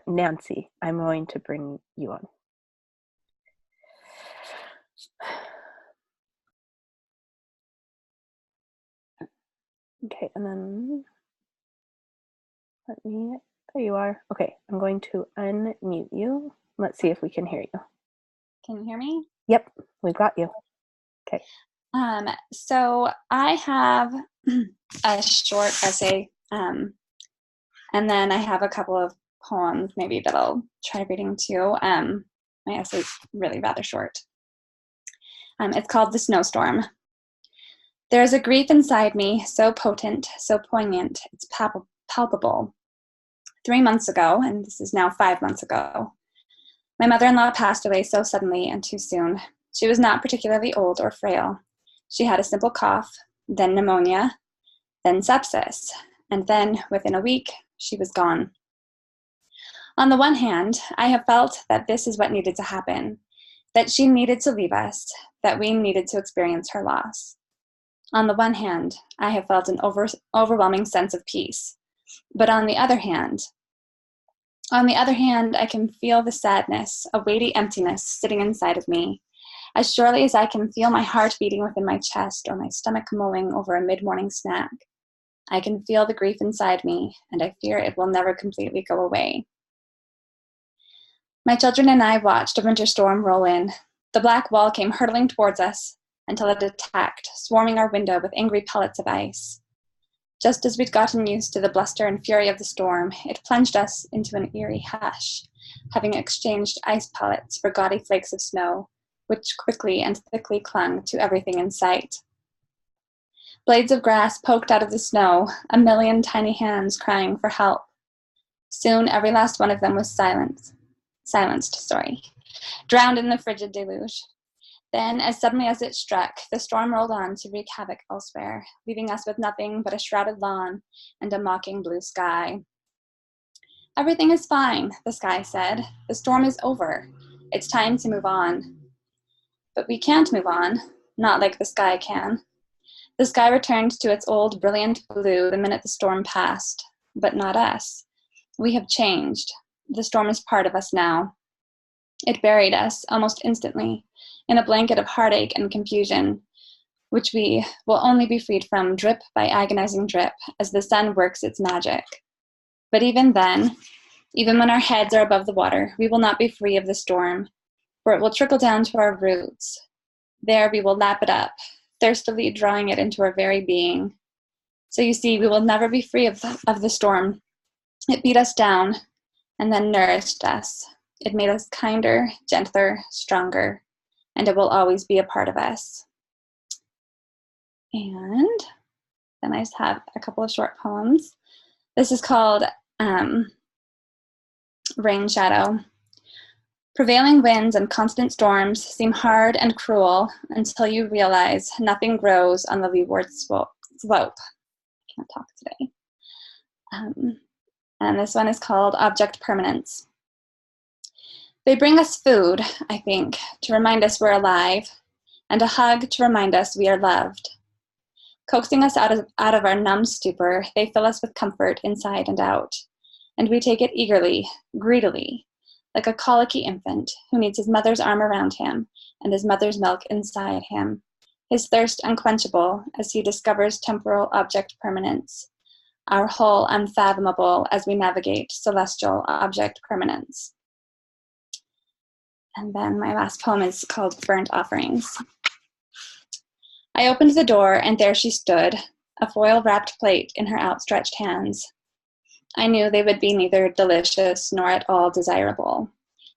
Nancy, I'm going to bring you on. Okay, and then there you are. Okay, I'm going to unmute you. Let's see if we can hear you. Can you hear me? Yep, we've got you. Okay. So I have a short essay, and then I have a couple of poems maybe that I'll try reading too. My essay is really rather short. It's called The Snowstorm. There is a grief inside me, so potent, so poignant, it's palpable. 3 months ago, and this is now 5 months ago, my mother-in-law passed away so suddenly and too soon. She was not particularly old or frail. She had a simple cough, then pneumonia, then sepsis, and then, within a week, she was gone. On the one hand, I have felt that this is what needed to happen, that she needed to leave us, that we needed to experience her loss. On the one hand, I have felt an overwhelming sense of peace. But on the other hand, I can feel the sadness, a weighty emptiness sitting inside of me, as surely as I can feel my heart beating within my chest or my stomach mulling over a mid-morning snack. I can feel the grief inside me, and I fear it will never completely go away. My children and I watched a winter storm roll in. The black wall came hurtling towards us until it attacked, swarming our window with angry pellets of ice. Just as we'd gotten used to the bluster and fury of the storm, it plunged us into an eerie hush, having exchanged ice pellets for gaudy flakes of snow, which quickly and thickly clung to everything in sight. Blades of grass poked out of the snow, a million tiny hands crying for help. Soon every last one of them was silenced, drowned in the frigid deluge. Then, as suddenly as it struck, the storm rolled on to wreak havoc elsewhere, leaving us with nothing but a shrouded lawn and a mocking blue sky. Everything is fine, the sky said. The storm is over. It's time to move on. But we can't move on, not like the sky can. The sky returned to its old brilliant blue the minute the storm passed, but not us. We have changed. The storm is part of us now. It buried us almost instantly in a blanket of heartache and confusion, which we will only be freed from drip by agonizing drip as the sun works its magic. But even then, even when our heads are above the water, we will not be free of the storm, for it will trickle down to our roots. There we will lap it up, thirstily drawing it into our very being. So you see, we will never be free of the storm. It beat us down and then nourished us. It made us kinder, gentler, stronger, and it will always be a part of us. And then I just have a couple of short poems. This is called Rain Shadow. Prevailing winds and constant storms seem hard and cruel until you realize nothing grows on the leeward slope. Can't talk today. And this one is called Object Permanence. They bring us food, I think, to remind us we're alive, and a hug to remind us we are loved. Coaxing us out of our numb stupor, they fill us with comfort inside and out, and we take it eagerly, greedily, like a colicky infant who needs his mother's arm around him and his mother's milk inside him, his thirst unquenchable as he discovers temporal object permanence, our whole unfathomable as we navigate celestial object permanence. And then my last poem is called Burnt Offerings. I opened the door, and there she stood, a foil-wrapped plate in her outstretched hands. I knew they would be neither delicious nor at all desirable.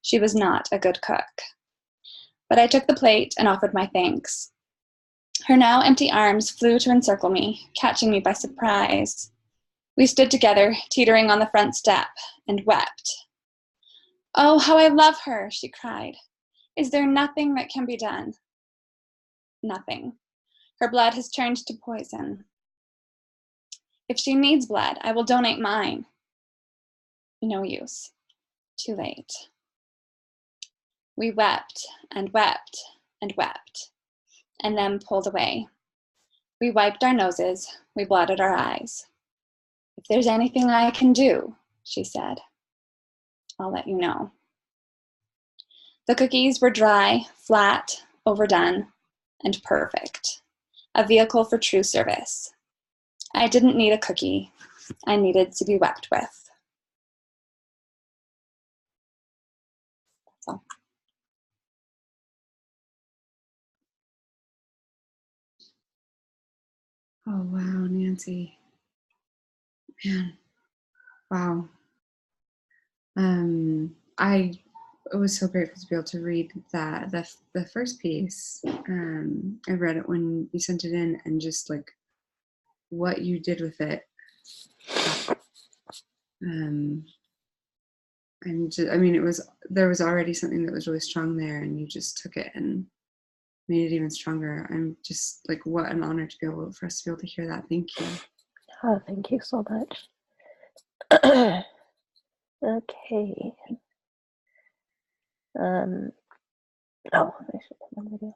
She was not a good cook. But I took the plate and offered my thanks. Her now empty arms flew to encircle me, catching me by surprise. We stood together, teetering on the front step, and wept. "Oh, how I love her," she cried. "Is there nothing that can be done?" Nothing. Her blood has turned to poison. If she needs blood, I will donate mine. No use. Too late. We wept and wept and wept, and then pulled away. We wiped our noses. We blotted our eyes. "If there's anything I can do," she said, "I'll let you know." The cookies were dry, flat, overdone, and perfect. A vehicle for true service. I didn't need a cookie. I needed to be wept with. That's all. Oh, wow, Nancy. Man, wow. I was so grateful to be able to read that, the first piece. I read it when you sent it in, and just like what you did with it. And just, I mean, there was already something that was really strong there, and you just took it and made it even stronger. I'm just like, what an honor to be able for us to be able to hear that. Thank you. Oh, thank you so much. Okay. Oh, I should put my video.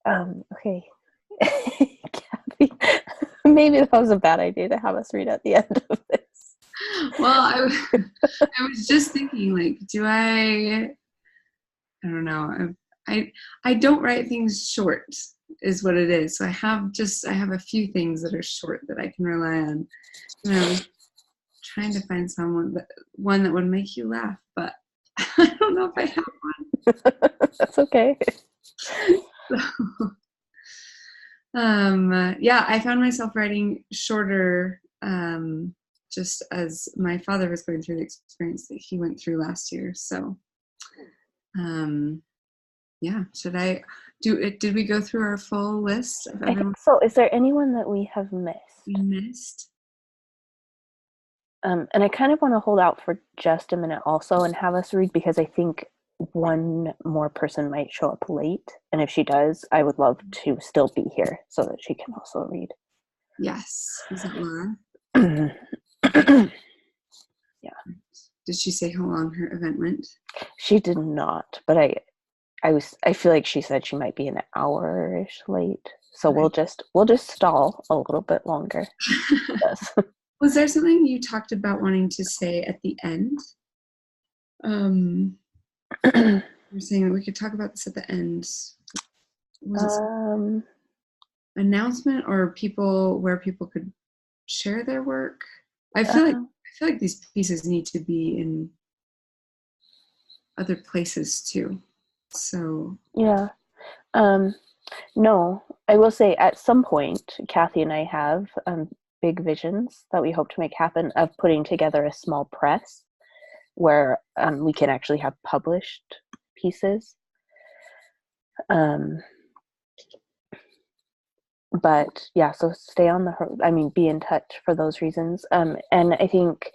Okay. Kathy, maybe that was a bad idea to have us read at the end of this. Well, I was just thinking, like, I don't know. I don't write things short, is what it is. So I have a few things that are short that I can rely on. And I was trying to find one that would make you laugh, but I don't know if I have one. That's okay. Yeah, I found myself writing shorter, just as my father was going through the experience that he went through last year. So Yeah, should I do it? Did we go through our full list of I think everyone so. Is there anyone that we have missed? we missed? And I kind of want to hold out for just a minute also and have us read, because I think one more person might show up late. And if she does, I would love to still be here so that she can also read. Yes. Was it Laura? Yeah. Did she say how long her event went? She did not, but I feel like she said she might be an hour-ish late. So Okay. we'll just stall a little bit longer. Yes. Was there something you talked about wanting to say at the end? You're saying that we could talk about this at the end. Was it announcement or people where people could share their work? I feel like these pieces need to be in other places too. So yeah. No, I will say at some point, Kathy and I have big visions that we hope to make happen of putting together a small press where we can actually have published pieces. But yeah, so stay on be in touch for those reasons. And I think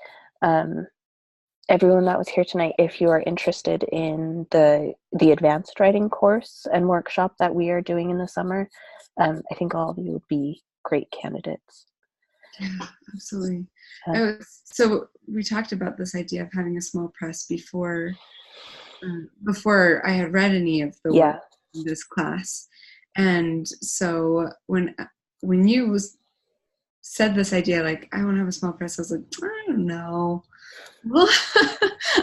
everyone that was here tonight, if you are interested in the advanced writing course and workshop that we are doing in the summer, I think all of you would be great candidates. Yeah, absolutely. So we talked about this idea of having a small press before I had read any of the work in this class. And so when you said this idea, like, I want to have a small press, I was like, I don't know. Well,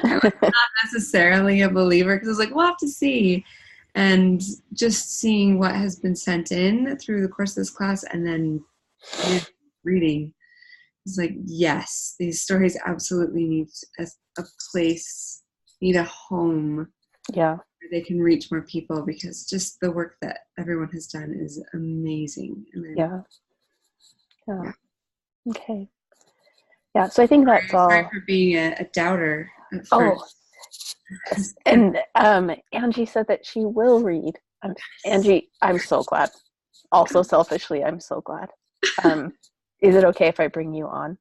I was not necessarily a believer, because I was like, we'll have to see. And just seeing what has been sent in through the course of this class and then reading, it's like, yes, these stories absolutely need a place, need a home. Yeah. Where they can reach more people, because just the work that everyone has done is amazing. And yeah. Okay. Yeah, so I think that's all. Sorry for being a doubter at first. And Angie said that she will read. Angie, I'm so glad. Also, selfishly, I'm so glad. Is it okay if I bring you on?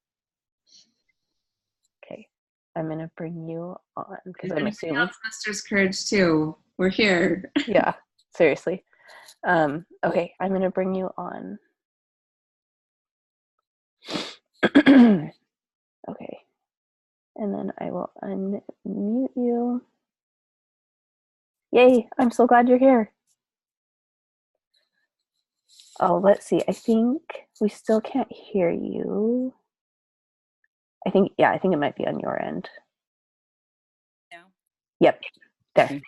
Okay, I'm gonna bring you on because I'm assuming else musters courage too. We're here. Yeah, seriously. Okay, I'm gonna bring you on. Okay, and then I will unmute you. Yay, I'm so glad you're here. Oh, let's see. I think we still can't hear you. I think it might be on your end. Now? Yep. There.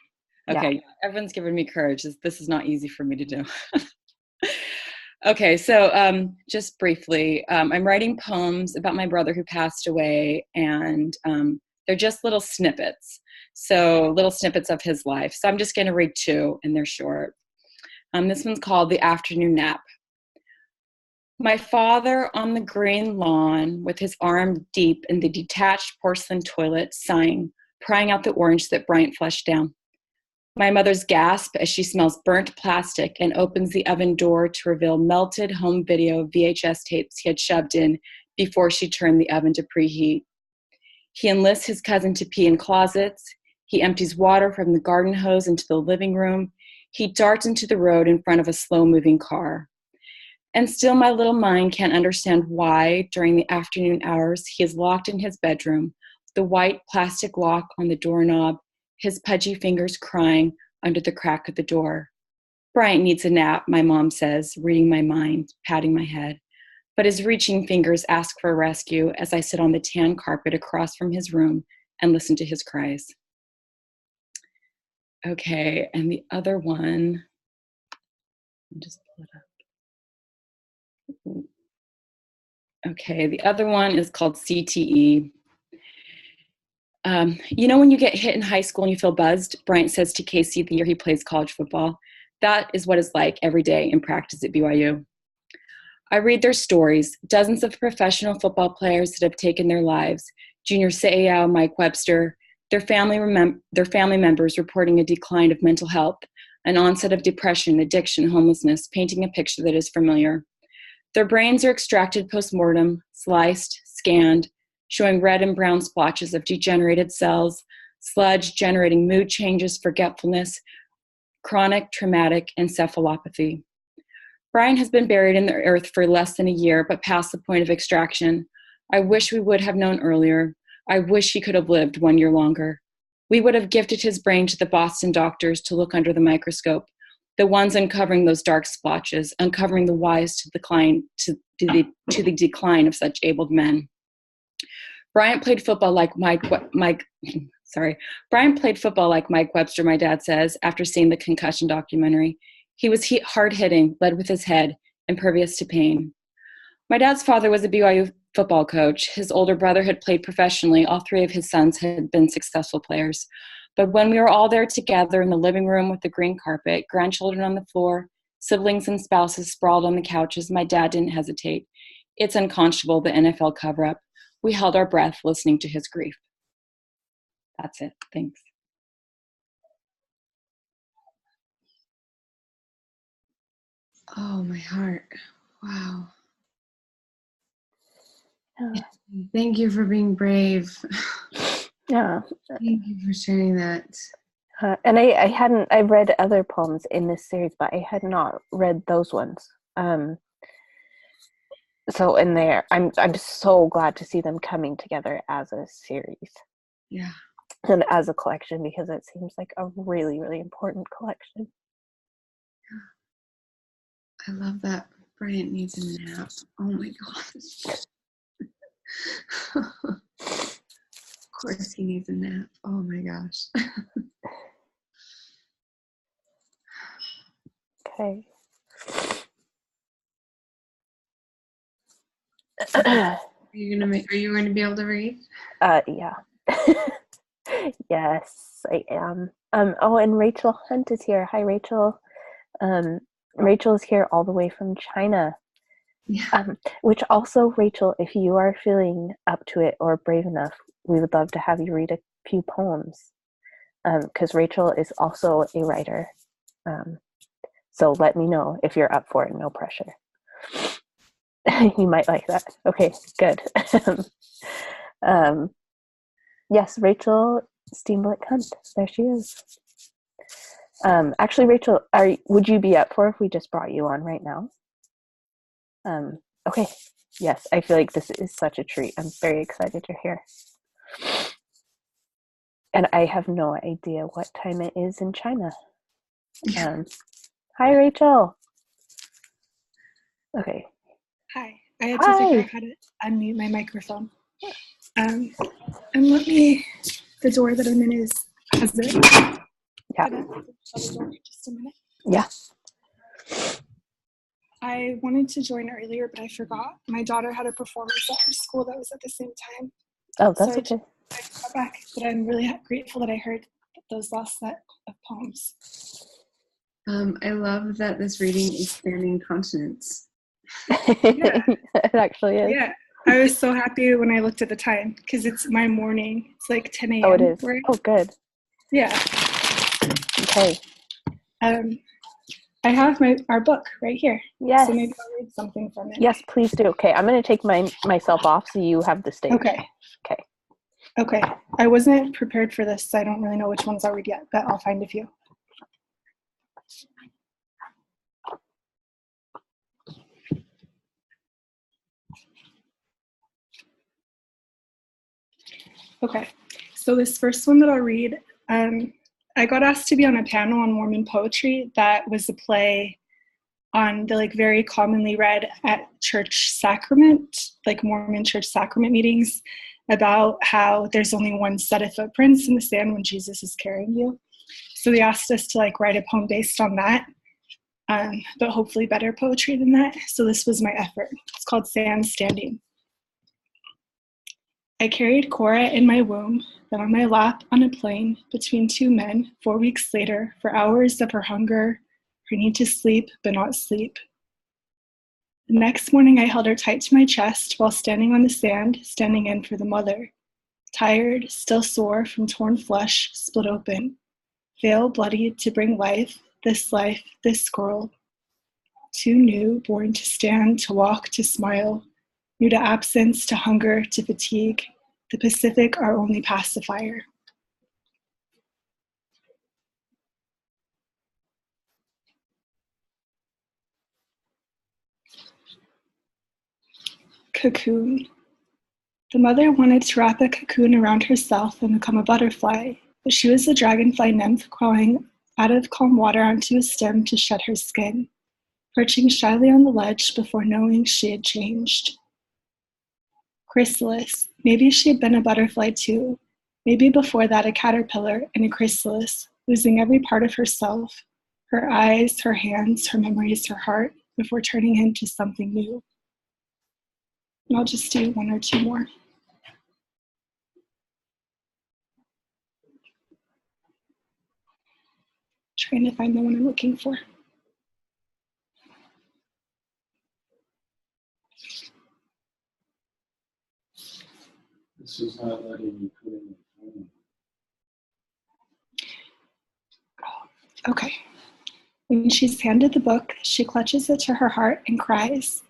Okay. Yeah. Everyone's giving me courage. This is not easy for me to do. Okay, so just briefly, I'm writing poems about my brother who passed away, and they're just little snippets. So little snippets of his life. So I'm just going to read two, and they're short. This one's called The Afternoon Nap. My father on the green lawn with his arm deep in the detached porcelain toilet, sighing, prying out the orange that Bryant flushed down. My mother's gasp as she smells burnt plastic and opens the oven door to reveal melted home video VHS tapes he had shoved in before she turned the oven to preheat. He enlists his cousin to pee in closets. He empties water from the garden hose into the living room. He darts into the road in front of a slow-moving car. And still my little mind can't understand why, during the afternoon hours, he is locked in his bedroom, the white plastic lock on the doorknob, his pudgy fingers crying under the crack of the door. Bryant needs a nap, my mom says, reading my mind, patting my head. But his reaching fingers ask for a rescue as I sit on the tan carpet across from his room and listen to his cries. Okay, and the other one, I'll just pull it up. Okay, the other one is called CTE. You know when you get hit in high school and you feel buzzed? Bryant says to Casey the year he plays college football. That is what it's like every day in practice at BYU. I read their stories, dozens of professional football players that have taken their lives, Junior Seau, Mike Webster, their family members reporting a decline of mental health, an onset of depression, addiction, homelessness, painting a picture that is familiar. Their brains are extracted post-mortem, sliced, scanned, showing red and brown splotches of degenerated cells, sludge generating mood changes, forgetfulness, chronic traumatic encephalopathy. Brian has been buried in the earth for less than a year, but past the point of extraction. I wish we would have known earlier. I wish he could have lived 1 year longer. We would have gifted his brain to the Boston doctors to look under the microscope, the ones uncovering those dark splotches, uncovering the whys to the decline of such abled men. Brian played football like Mike Webster, my dad says, after seeing the concussion documentary. He was hard-hitting, led with his head, impervious to pain. My dad's father was a BYU football coach. His older brother had played professionally. All three of his sons had been successful players. But when we were all there together in the living room with the green carpet, grandchildren on the floor, siblings and spouses sprawled on the couches, my dad didn't hesitate. It's unconscionable, the NFL cover-up. We held our breath listening to his grief. That's it. Thanks. Oh, my heart. Wow. Yeah. Thank you for being brave. Yeah. Thank you for sharing that. And I've read other poems in this series, but I had not read those ones. So in there, I'm so glad to see them coming together as a series. Yeah. And as a collection, because it seems like a really, really important collection. I love that. Bryant needs a nap. Oh my gosh. Of course he needs a nap. Oh my gosh. Okay. Are you going to be able to read? Yeah. Yes, I am. Oh, and Rachel Hunt is here. Hi, Rachel. Rachel is here all the way from China. Yeah. Which also, Rachel, if you are feeling up to it or brave enough, we would love to have you read a few poems. Because Rachel is also a writer. So let me know if you're up for it. No pressure. You might like that. Okay, good. Yes, Rachel Steamboat Hunt. There she is. Actually, Rachel, would you be up for if we just brought you on right now? Okay. Yes, I feel like this is such a treat. I'm very excited you're here. And I have no idea what time it is in China. Hi, Rachel. Okay. Hi. I had to figure out how to unmute my microphone. And the door that I'm in has it. Yeah. Shut the door for just a minute. Yeah. I wanted to join earlier, but I forgot. My daughter had a performance at her school that was at the same time. Oh, that's okay. I got back, but I'm really grateful that I heard those last set of poems. I love that this reading is spanning continents. Yeah. It actually is. Yeah. I was so happy when I looked at the time because it's my morning. It's like 10 a.m. Oh, it is. Oh, good. Yeah. Okay. I have our book right here. Yes. So maybe I'll read something from it. Yes, please do. Okay, I'm going to take myself off so you have the stage. Okay. Okay. Okay. I wasn't prepared for this, so I don't really know which ones I'll read yet, but I'll find a few. Okay. So this first one that I'll read, I got asked to be on a panel on Mormon poetry that was a play on the very commonly read at church sacrament, Mormon church sacrament meetings, about how there's only one set of footprints in the sand when Jesus is carrying you. So they asked us to write a poem based on that, but hopefully better poetry than that. So this was my effort. It's called Sand Standing. I carried Cora in my womb, then on my lap on a plane between two men 4 weeks later for hours of her hunger, her need to sleep but not sleep. The next morning I held her tight to my chest while standing on the sand, standing in for the mother. tired, still sore from torn flesh split open, veil bloodied to bring life, this squirrel. Too new, born to stand, to walk, to smile, new to absence, to hunger, to fatigue, the Pacific our only pacifier. Cocoon. The mother wanted to wrap a cocoon around herself and become a butterfly, but she was a dragonfly nymph crawling out of calm water onto a stem to shed her skin, perching shyly on the ledge before knowing she had changed. Chrysalis. Maybe she had been a butterfly too, maybe before that a caterpillar and a chrysalis, losing every part of herself, her eyes, her hands, her memories, her heart, before turning into something new. And I'll just do one or two more. Trying to find the one I'm looking for. This is not letting you put in the phone. Okay. When she's handed the book, she clutches it to her heart and cries,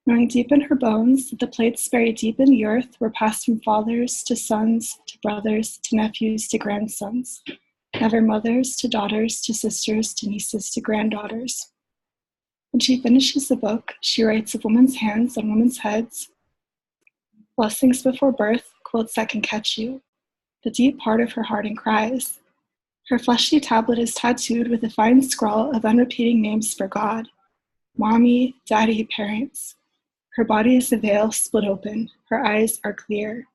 knowing deep in her bones that the plates buried deep in the earth were passed from fathers to sons, to brothers, to nephews, to grandsons, never mothers, to daughters, to sisters, to nieces, to granddaughters. When she finishes the book, she writes of women's hands on women's heads, blessings before birth, quilts that can catch you, the deep part of her heart, and cries. Her fleshy tablet is tattooed with a fine scrawl of unrepeating names for God, mommy, daddy, parents. Her body is a veil split open. Her eyes are clear.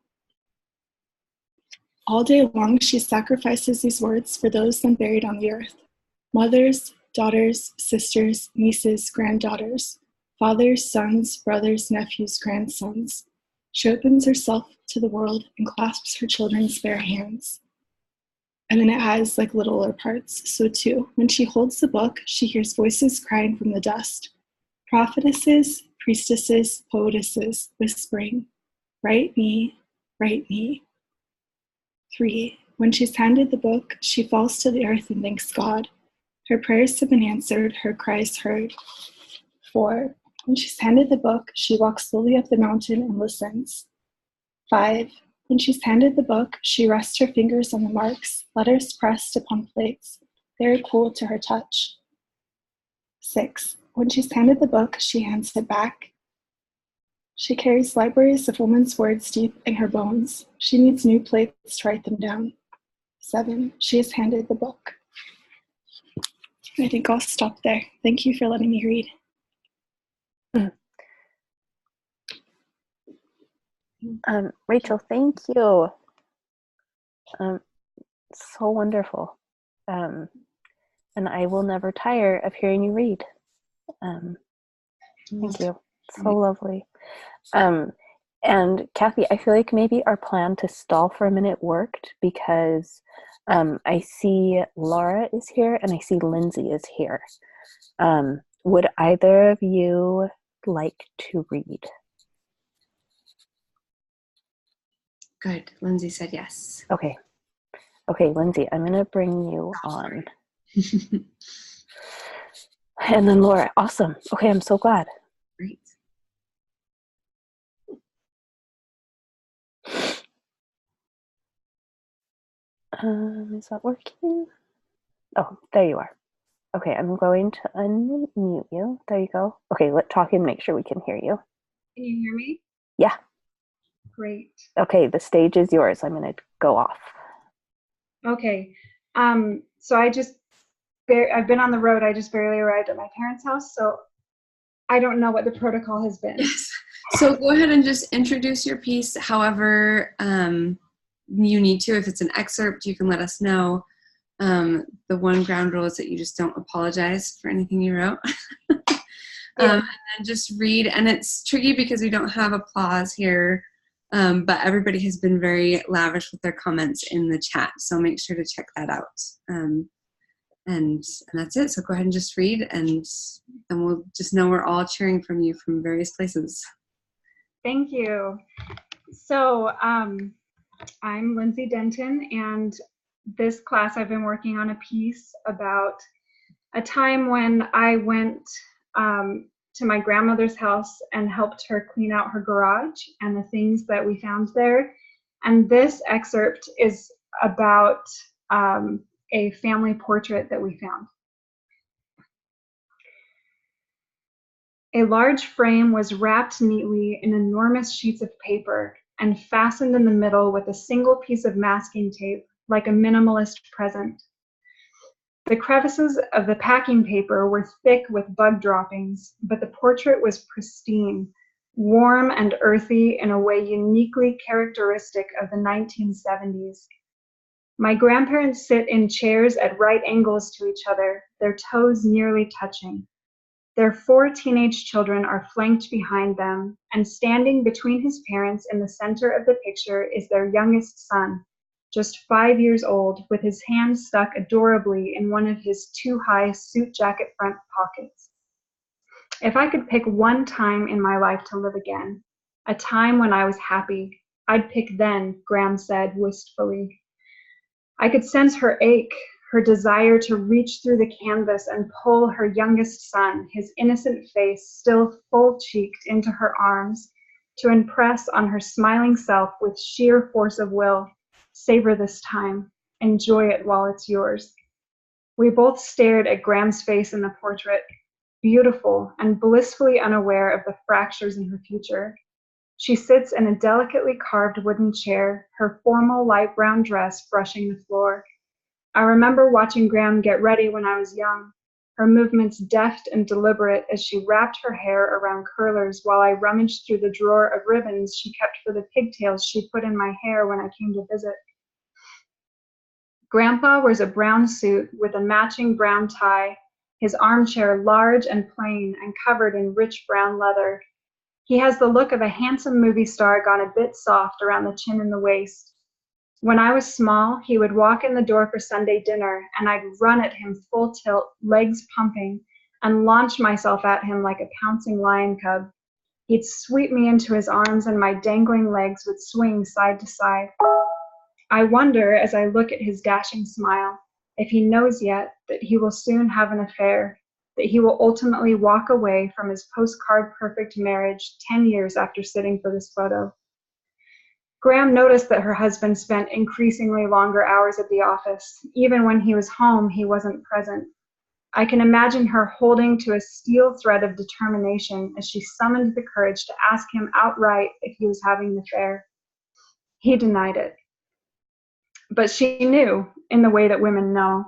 All day long, she sacrifices these words for those then buried on the earth. Mothers, daughters, sisters, nieces, granddaughters, fathers, sons, brothers, nephews, grandsons. She opens herself to the world and clasps her children's bare hands. And then it adds like littler parts. So too, when she holds the book, she hears voices crying from the dust. Prophetesses, priestesses, poetesses, whispering, write me, write me. 3. When she's handed the book, she falls to the earth and thanks God. Her prayers have been answered, her cries heard. 4. When she's handed the book, she walks slowly up the mountain and listens. 5. When she's handed the book, she rests her fingers on the marks, letters pressed upon plates, very cool to her touch. 6. When she's handed the book, she hands it back. She carries libraries of women's words deep in her bones. She needs new plates to write them down. 7. She is handed the book. I think I'll stop there. Thank you for letting me read. Rachel, thank you. So wonderful. And I will never tire of hearing you read. Thank you. So lovely. And Kathy, I feel like maybe our plan to stall for a minute worked because I see Laura is here and I see Lindsay is here. Would either of you like to read? Good. Lindsay said yes. Okay. Okay, Lindsay, I'm going to bring you on. And then Laura, awesome. Okay, I'm so glad. Great. Is that working? Oh, there you are. Okay, I'm going to unmute you. There you go. Okay, let's talk and make sure we can hear you. Can you hear me? Yeah. Great. Okay, the stage is yours. I'm going to go off. Okay. So I've been on the road. I just barely arrived at my parents' house, so I don't know what the protocol has been. Yes. So go ahead and just introduce your piece however you need to. If it's an excerpt, you can let us know. The one ground rule is that you just don't apologize for anything you wrote. And then just read. And it's tricky because we don't have applause here, but everybody has been very lavish with their comments in the chat. So make sure to check that out. And that's it. So go ahead and just read, and then we'll just know we're all cheering from you from various places. Thank you. So I'm Lindsay Denton, and this class I've been working on a piece about a time when I went to my grandmother's house and helped her clean out her garage and the things that we found there. And this excerpt is about a family portrait that we found. A large frame was wrapped neatly in enormous sheets of paper and fastened in the middle with a single piece of masking tape, like a minimalist present. The crevices of the packing paper were thick with bug droppings, but the portrait was pristine, warm and earthy in a way uniquely characteristic of the 1970s. My grandparents sit in chairs at right angles to each other, their toes nearly touching. Their 4 teenage children are flanked behind them, and standing between his parents in the center of the picture is their youngest son, just 5 years old, with his hand stuck adorably in one of his too-high suit jacket front pockets. If I could pick one time in my life to live again, a time when I was happy, I'd pick then, Graham said wistfully. I could sense her ache, her desire to reach through the canvas and pull her youngest son, his innocent face still full-cheeked, into her arms, to impress on her smiling self with sheer force of will, savor this time, enjoy it while it's yours. We both stared at Graham's face in the portrait, beautiful and blissfully unaware of the fractures in her future. She sits in a delicately carved wooden chair, her formal light brown dress brushing the floor. I remember watching Graham get ready when I was young, her movements deft and deliberate as she wrapped her hair around curlers while I rummaged through the drawer of ribbons she kept for the pigtails she put in my hair when I came to visit. Grandpa wears a brown suit with a matching brown tie, his armchair large and plain and covered in rich brown leather. He has the look of a handsome movie star gone a bit soft around the chin and the waist. When I was small, he would walk in the door for Sunday dinner, and I'd run at him full tilt, legs pumping, and launch myself at him like a pouncing lion cub. He'd sweep me into his arms, and my dangling legs would swing side to side. I wonder, as I look at his dashing smile, if he knows yet that he will soon have an affair, that he will ultimately walk away from his postcard-perfect marriage 10 years after sitting for this photo. Graham noticed that her husband spent increasingly longer hours at the office. Even when he was home, he wasn't present. I can imagine her holding to a steel thread of determination as she summoned the courage to ask him outright if he was having the affair. He denied it. But she knew, in the way that women know.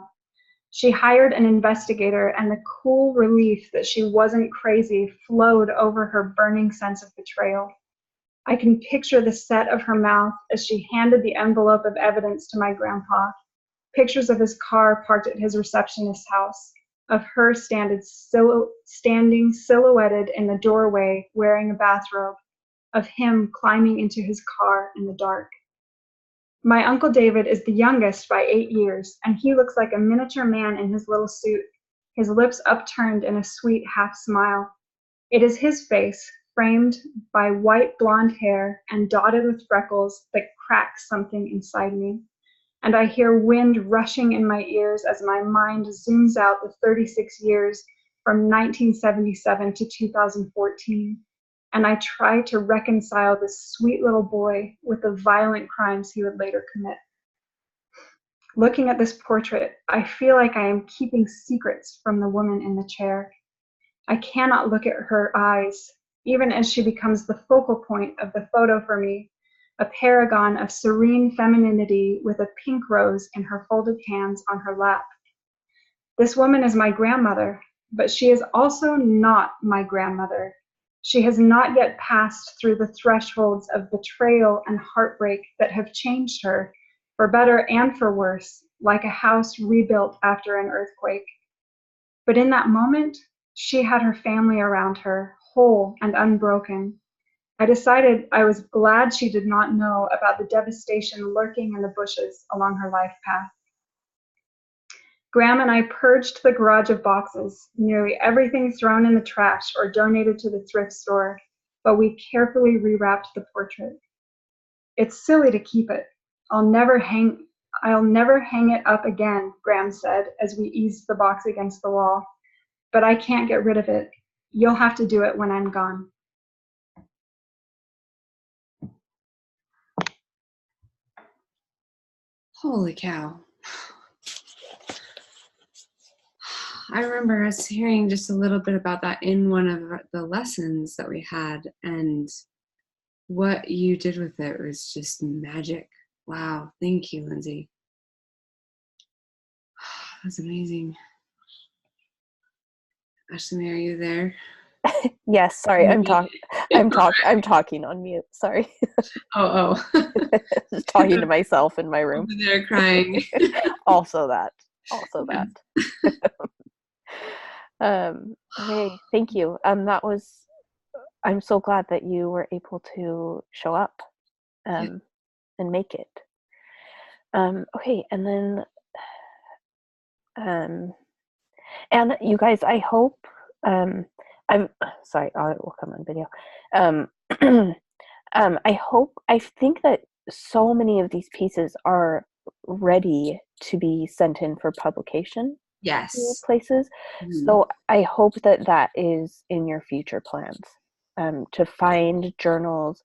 She hired an investigator, and the cool relief that she wasn't crazy flowed over her burning sense of betrayal. I can picture the set of her mouth as she handed the envelope of evidence to my grandpa, pictures of his car parked at his receptionist's house, of her standing silhouetted in the doorway wearing a bathrobe, of him climbing into his car in the dark. My Uncle David is the youngest by 8 years, and he looks like a miniature man in his little suit, his lips upturned in a sweet half smile. It is his face, framed by white blonde hair and dotted with freckles, that cracks something inside me. And I hear wind rushing in my ears as my mind zooms out the 36 years from 1977 to 2014. And I try to reconcile this sweet little boy with the violent crimes he would later commit. Looking at this portrait, I feel like I am keeping secrets from the woman in the chair. I cannot look at her eyes, even as she becomes the focal point of the photo for me, a paragon of serene femininity with a pink rose in her folded hands on her lap. This woman is my grandmother, but she is also not my grandmother. She has not yet passed through the thresholds of betrayal and heartbreak that have changed her, for better and for worse, like a house rebuilt after an earthquake. But in that moment, she had her family around her, whole and unbroken. I decided I was glad she did not know about the devastation lurking in the bushes along her life path. Graham and I purged the garage of boxes, nearly everything thrown in the trash or donated to the thrift store, but we carefully rewrapped the portrait. It's silly to keep it, I'll never hang it up again, Graham said as we eased the box against the wall. But I can't get rid of it. You'll have to do it when I'm gone. Holy cow. I remember us hearing just a little bit about that in one of the lessons that we had, and what you did with it was just magic. Wow. Thank you, Lindsay. That's amazing. Ashley, are you there? Yes, sorry, I'm talking on mute. Sorry. Oh. Just talking to myself in my room. Over there crying. Also that. Okay, thank you. I'm so glad that you were able to show up and make it. Okay, and then and you guys, I hope I'm sorry, it will come on video. I think that so many of these pieces are ready to be sent in for publication. Yes. To places. Mm-hmm. So I hope that is in your future plans, to find journals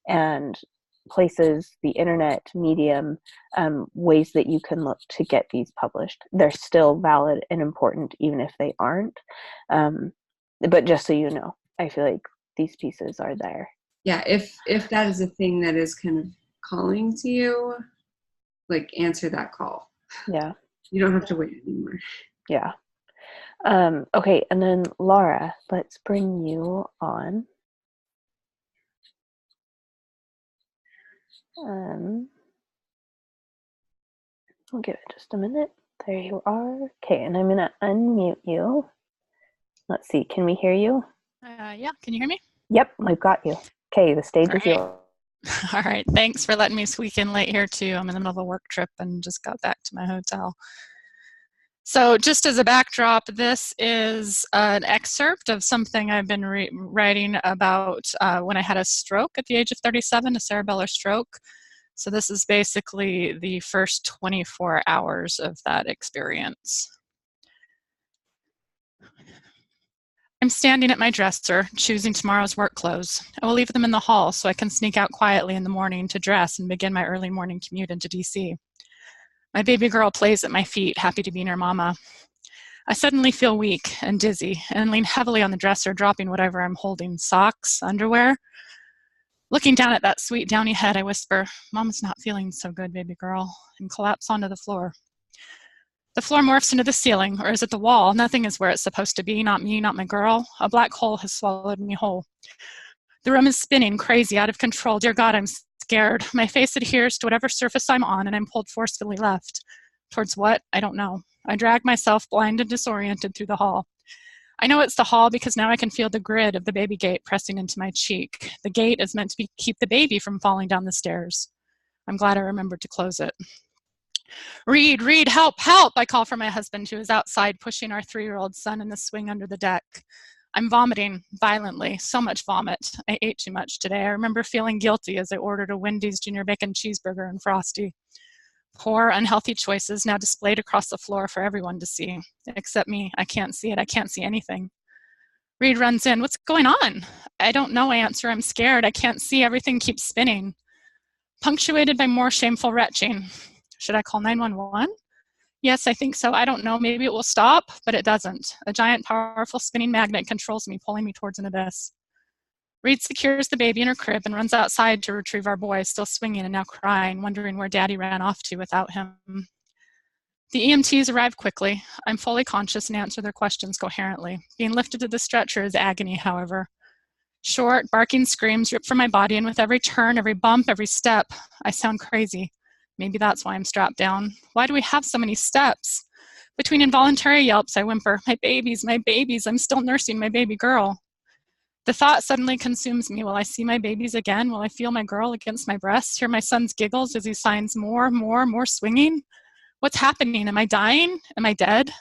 and places, the internet, Medium, ways that you can look to get these published. They're still valid and important even if they aren't. But just so you know, I feel like these pieces are there. Yeah, if that is a thing that is kind of calling to you, like, answer that call. Yeah. You don't have to wait anymore. Yeah. Okay, and then Laura, let's bring you on. I'll give it just a minute. There you are. Okay, and I'm going to unmute you. Let's see, can we hear you? Yeah, can you hear me? Yep, we've got you. Okay, the stage is yours. All right, thanks for letting me squeak in late here too. I'm in the middle of a work trip and just got back to my hotel. So just as a backdrop, this is an excerpt of something I've been writing about when I had a stroke at the age of 37, a cerebellar stroke. So this is basically the first 24 hours of that experience. I'm standing at my dresser, choosing tomorrow's work clothes. I will leave them in the hall so I can sneak out quietly in the morning to dress and begin my early morning commute into DC. My baby girl plays at my feet, happy to be near Mama. I suddenly feel weak and dizzy and lean heavily on the dresser, dropping whatever I'm holding, socks, underwear. Looking down at that sweet downy head, I whisper, "Mama's not feeling so good, baby girl," and collapse onto the floor. The floor morphs into the ceiling, or is it the wall? Nothing is where it's supposed to be, not me, not my girl. A black hole has swallowed me whole. The room is spinning, crazy, out of control. Dear God, I'm scared. My face adheres to whatever surface I'm on, and I'm pulled forcefully left. Towards what? I don't know. I drag myself, blind and disoriented, through the hall. I know it's the hall because now I can feel the grid of the baby gate pressing into my cheek. The gate is meant to keep the baby from falling down the stairs. I'm glad I remembered to close it. Reed, help, help, I call for my husband, who is outside pushing our 3-year-old son in the swing under the deck. I'm vomiting violently, so much vomit. I ate too much today. I remember feeling guilty as I ordered a Wendy's Junior Bacon Cheeseburger and Frosty. Poor, unhealthy choices now displayed across the floor for everyone to see. Except me. I can't see it. I can't see anything. Reed runs in. What's going on? I don't know, I answer. I'm scared. I can't see. Everything keeps spinning. Punctuated by more shameful retching. Should I call 911? Yes, I think so. I don't know. Maybe it will stop, but it doesn't. A giant, powerful spinning magnet controls me, pulling me towards an abyss. Reed secures the baby in her crib and runs outside to retrieve our boy, still swinging and now crying, wondering where Daddy ran off to without him. The EMTs arrive quickly. I'm fully conscious and answer their questions coherently. Being lifted to the stretcher is agony, however. Short, barking screams rip from my body, and with every turn, every bump, every step, I sound crazy. Maybe that's why I'm strapped down. Why do we have so many steps? Between involuntary yelps, I whimper, my babies, I'm still nursing my baby girl. The thought suddenly consumes me. Will I see my babies again? Will I feel my girl against my breast? Hear my son's giggles as he signs more swinging? What's happening? Am I dying? Am I dead?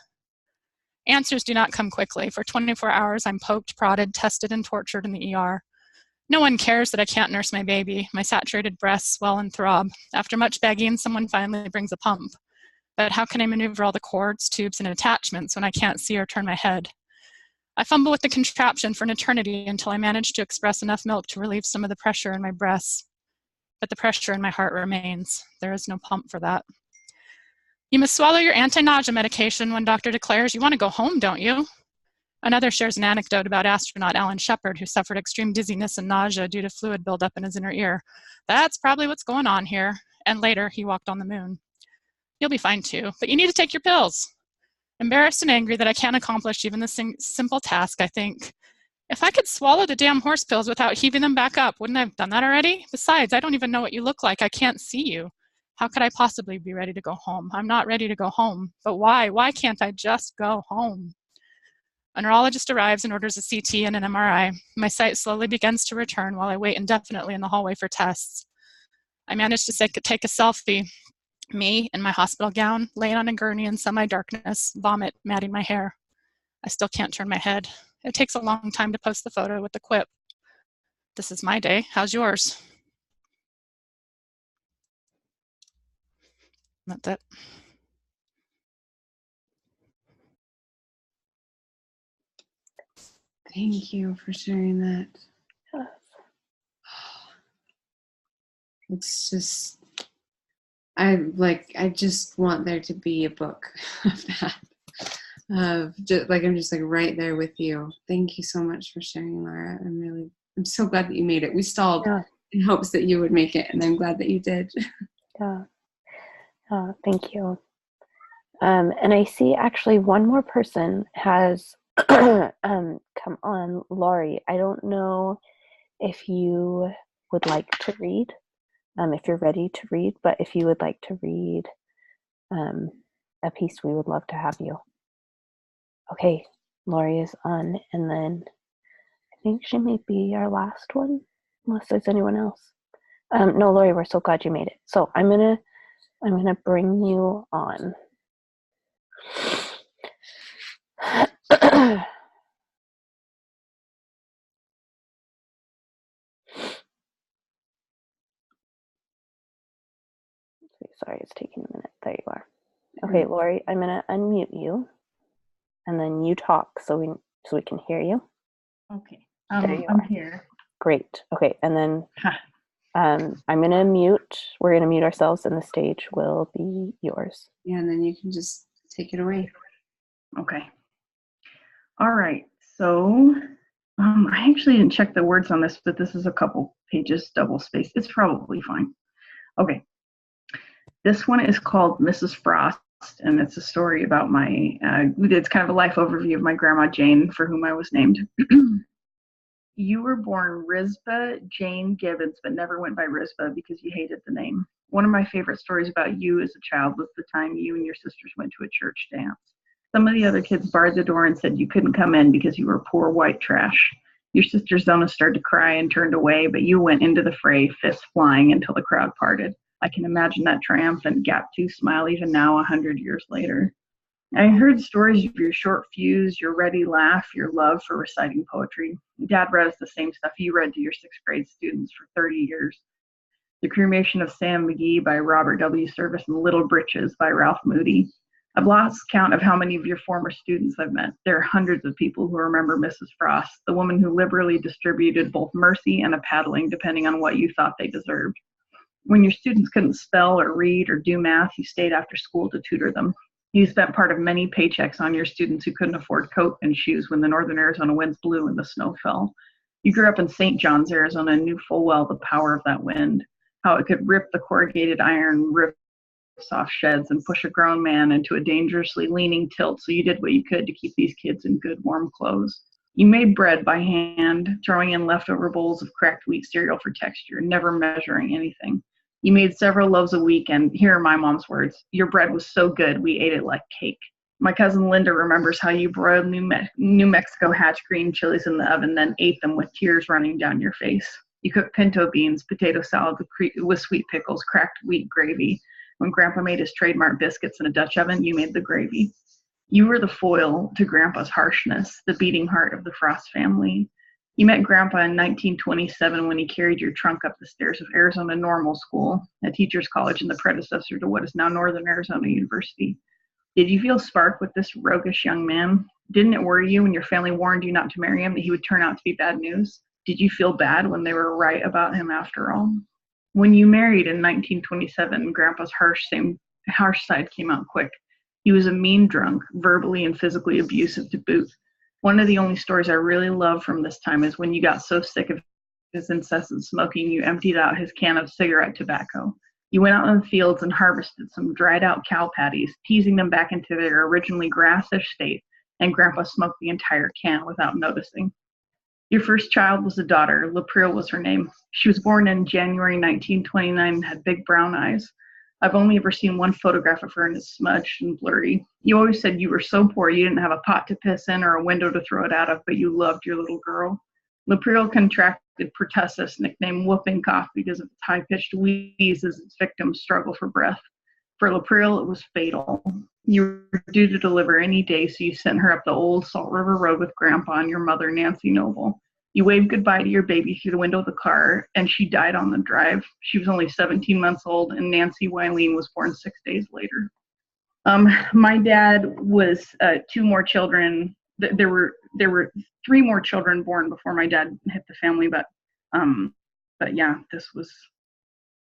Answers do not come quickly. For 24 hours, I'm poked, prodded, tested, and tortured in the ER. No one cares that I can't nurse my baby. My saturated breasts swell and throb. After much begging, someone finally brings a pump. But how can I maneuver all the cords, tubes, and attachments when I can't see or turn my head? I fumble with the contraption for an eternity until I manage to express enough milk to relieve some of the pressure in my breasts. But the pressure in my heart remains. There is no pump for that. You must swallow your anti-nausea medication when doctor declares you want to go home, don't you? Another shares an anecdote about astronaut Alan Shepard, who suffered extreme dizziness and nausea due to fluid buildup in his inner ear. That's probably what's going on here. And later, he walked on the moon. You'll be fine too, but you need to take your pills. Embarrassed and angry that I can't accomplish even this simple task, I think, if I could swallow the damn horse pills without heaving them back up, wouldn't I have done that already? Besides, I don't even know what you look like. I can't see you. How could I possibly be ready to go home? I'm not ready to go home. But why? Why can't I just go home? A neurologist arrives and orders a CT and an MRI. My sight slowly begins to return while I wait indefinitely in the hallway for tests. I manage to take a selfie. Me, in my hospital gown, laying on a gurney in semi-darkness, vomit matting my hair. I still can't turn my head. It takes a long time to post the photo with the quip. This is my day. How's yours? That's it. Thank you for sharing that. It's just, I just want there to be a book of that. I'm just right there with you. Thank you so much for sharing, Laura. I'm so glad that you made it. We stalled in hopes that you would make it, and I'm glad that you did. Yeah. Thank you. And I see actually one more person has come on. Laurie, I don't know if you would like to read, if you're ready to read, but if you would like to read a piece, we would love to have you. Okay, Laurie is on, and then I think she may be our last one, unless there's anyone else. No, Laurie, we're so glad you made it. So I'm gonna bring you on. Sorry, it's taking a minute. There you are. Okay, Laurie, I'm gonna unmute you, and then you talk so we can hear you. Okay, I'm here. Great. Okay, and then I'm gonna mute. We're gonna mute ourselves, and the stage will be yours. Yeah, and then you can just take it away. Okay. All right. So I actually didn't check the words on this, but this is a couple pages double spaced. It's probably fine. Okay. This one is called Mrs. Frost, and it's a story about it's kind of a life overview of my grandma Jane, for whom I was named. You were born Rizba Jane Gibbons, but never went by Rizba because you hated the name. One of my favorite stories about you as a child was the time you and your sisters went to a church dance. Some of the other kids barred the door and said you couldn't come in because you were poor white trash. Your sister Zona started to cry and turned away, but you went into the fray, fists flying, until the crowd parted. I can imagine that triumphant gap-toothed smile even now, 100 years later. I heard stories of your short fuse, your ready laugh, your love for reciting poetry. Dad read us the same stuff you read to your 6th grade students for 30 years. The Cremation of Sam McGee by Robert W. Service and Little Britches by Ralph Moody. I've lost count of how many of your former students I've met. There are hundreds of people who remember Mrs. Frost, the woman who liberally distributed both mercy and a paddling depending on what you thought they deserved. When your students couldn't spell or read or do math, you stayed after school to tutor them. You spent part of many paychecks on your students who couldn't afford coat and shoes when the northern Arizona winds blew and the snow fell. You grew up in St. John's, Arizona, and knew full well the power of that wind, how it could rip the corrugated iron rifts off sheds and push a grown man into a dangerously leaning tilt, so you did what you could to keep these kids in good warm clothes. You made bread by hand, throwing in leftover bowls of cracked wheat cereal for texture, never measuring anything. You made several loaves a week, and here are my mom's words: your bread was so good, we ate it like cake. My cousin Linda remembers how you broiled New Mexico hatch green chilies in the oven, then ate them with tears running down your face. You cooked pinto beans, potato salad with sweet pickles, cracked wheat gravy. When Grandpa made his trademark biscuits in a Dutch oven, you made the gravy. You were the foil to Grandpa's harshness, the beating heart of the Frost family. You met Grandpa in 1927 when he carried your trunk up the stairs of Arizona Normal School, a teacher's college and the predecessor to what is now Northern Arizona University. Did you feel spark with this roguish young man? Didn't it worry you when your family warned you not to marry him that he would turn out to be bad news? Did you feel bad when they were right about him after all? When you married in 1927, Grandpa's harsh side came out quick. He was a mean drunk, verbally and physically abusive to boot. One of the only stories I really love from this time is when you got so sick of his incessant smoking, you emptied out his can of cigarette tobacco. You went out in the fields and harvested some dried out cow patties, teasing them back into their originally grassish state, and Grandpa smoked the entire can without noticing. Your first child was a daughter. Lapril was her name. She was born in January 1929 and had big brown eyes. I've only ever seen one photograph of her, and it's smudged and blurry. You always said you were so poor you didn't have a pot to piss in or a window to throw it out of, but you loved your little girl. Lapril contracted pertussis, nicknamed whooping cough, because of its high-pitched wheeze as its victims struggled for breath. For Lapril, it was fatal. You were due to deliver any day, so you sent her up the old Salt River Road with Grandpa and your mother, Nancy Noble. You waved goodbye to your baby through the window of the car, and she died on the drive. She was only 17 months old, and Nancy Wileen was born 6 days later. My dad was two more children. There were 3 more children born before my dad hit the family, but yeah, this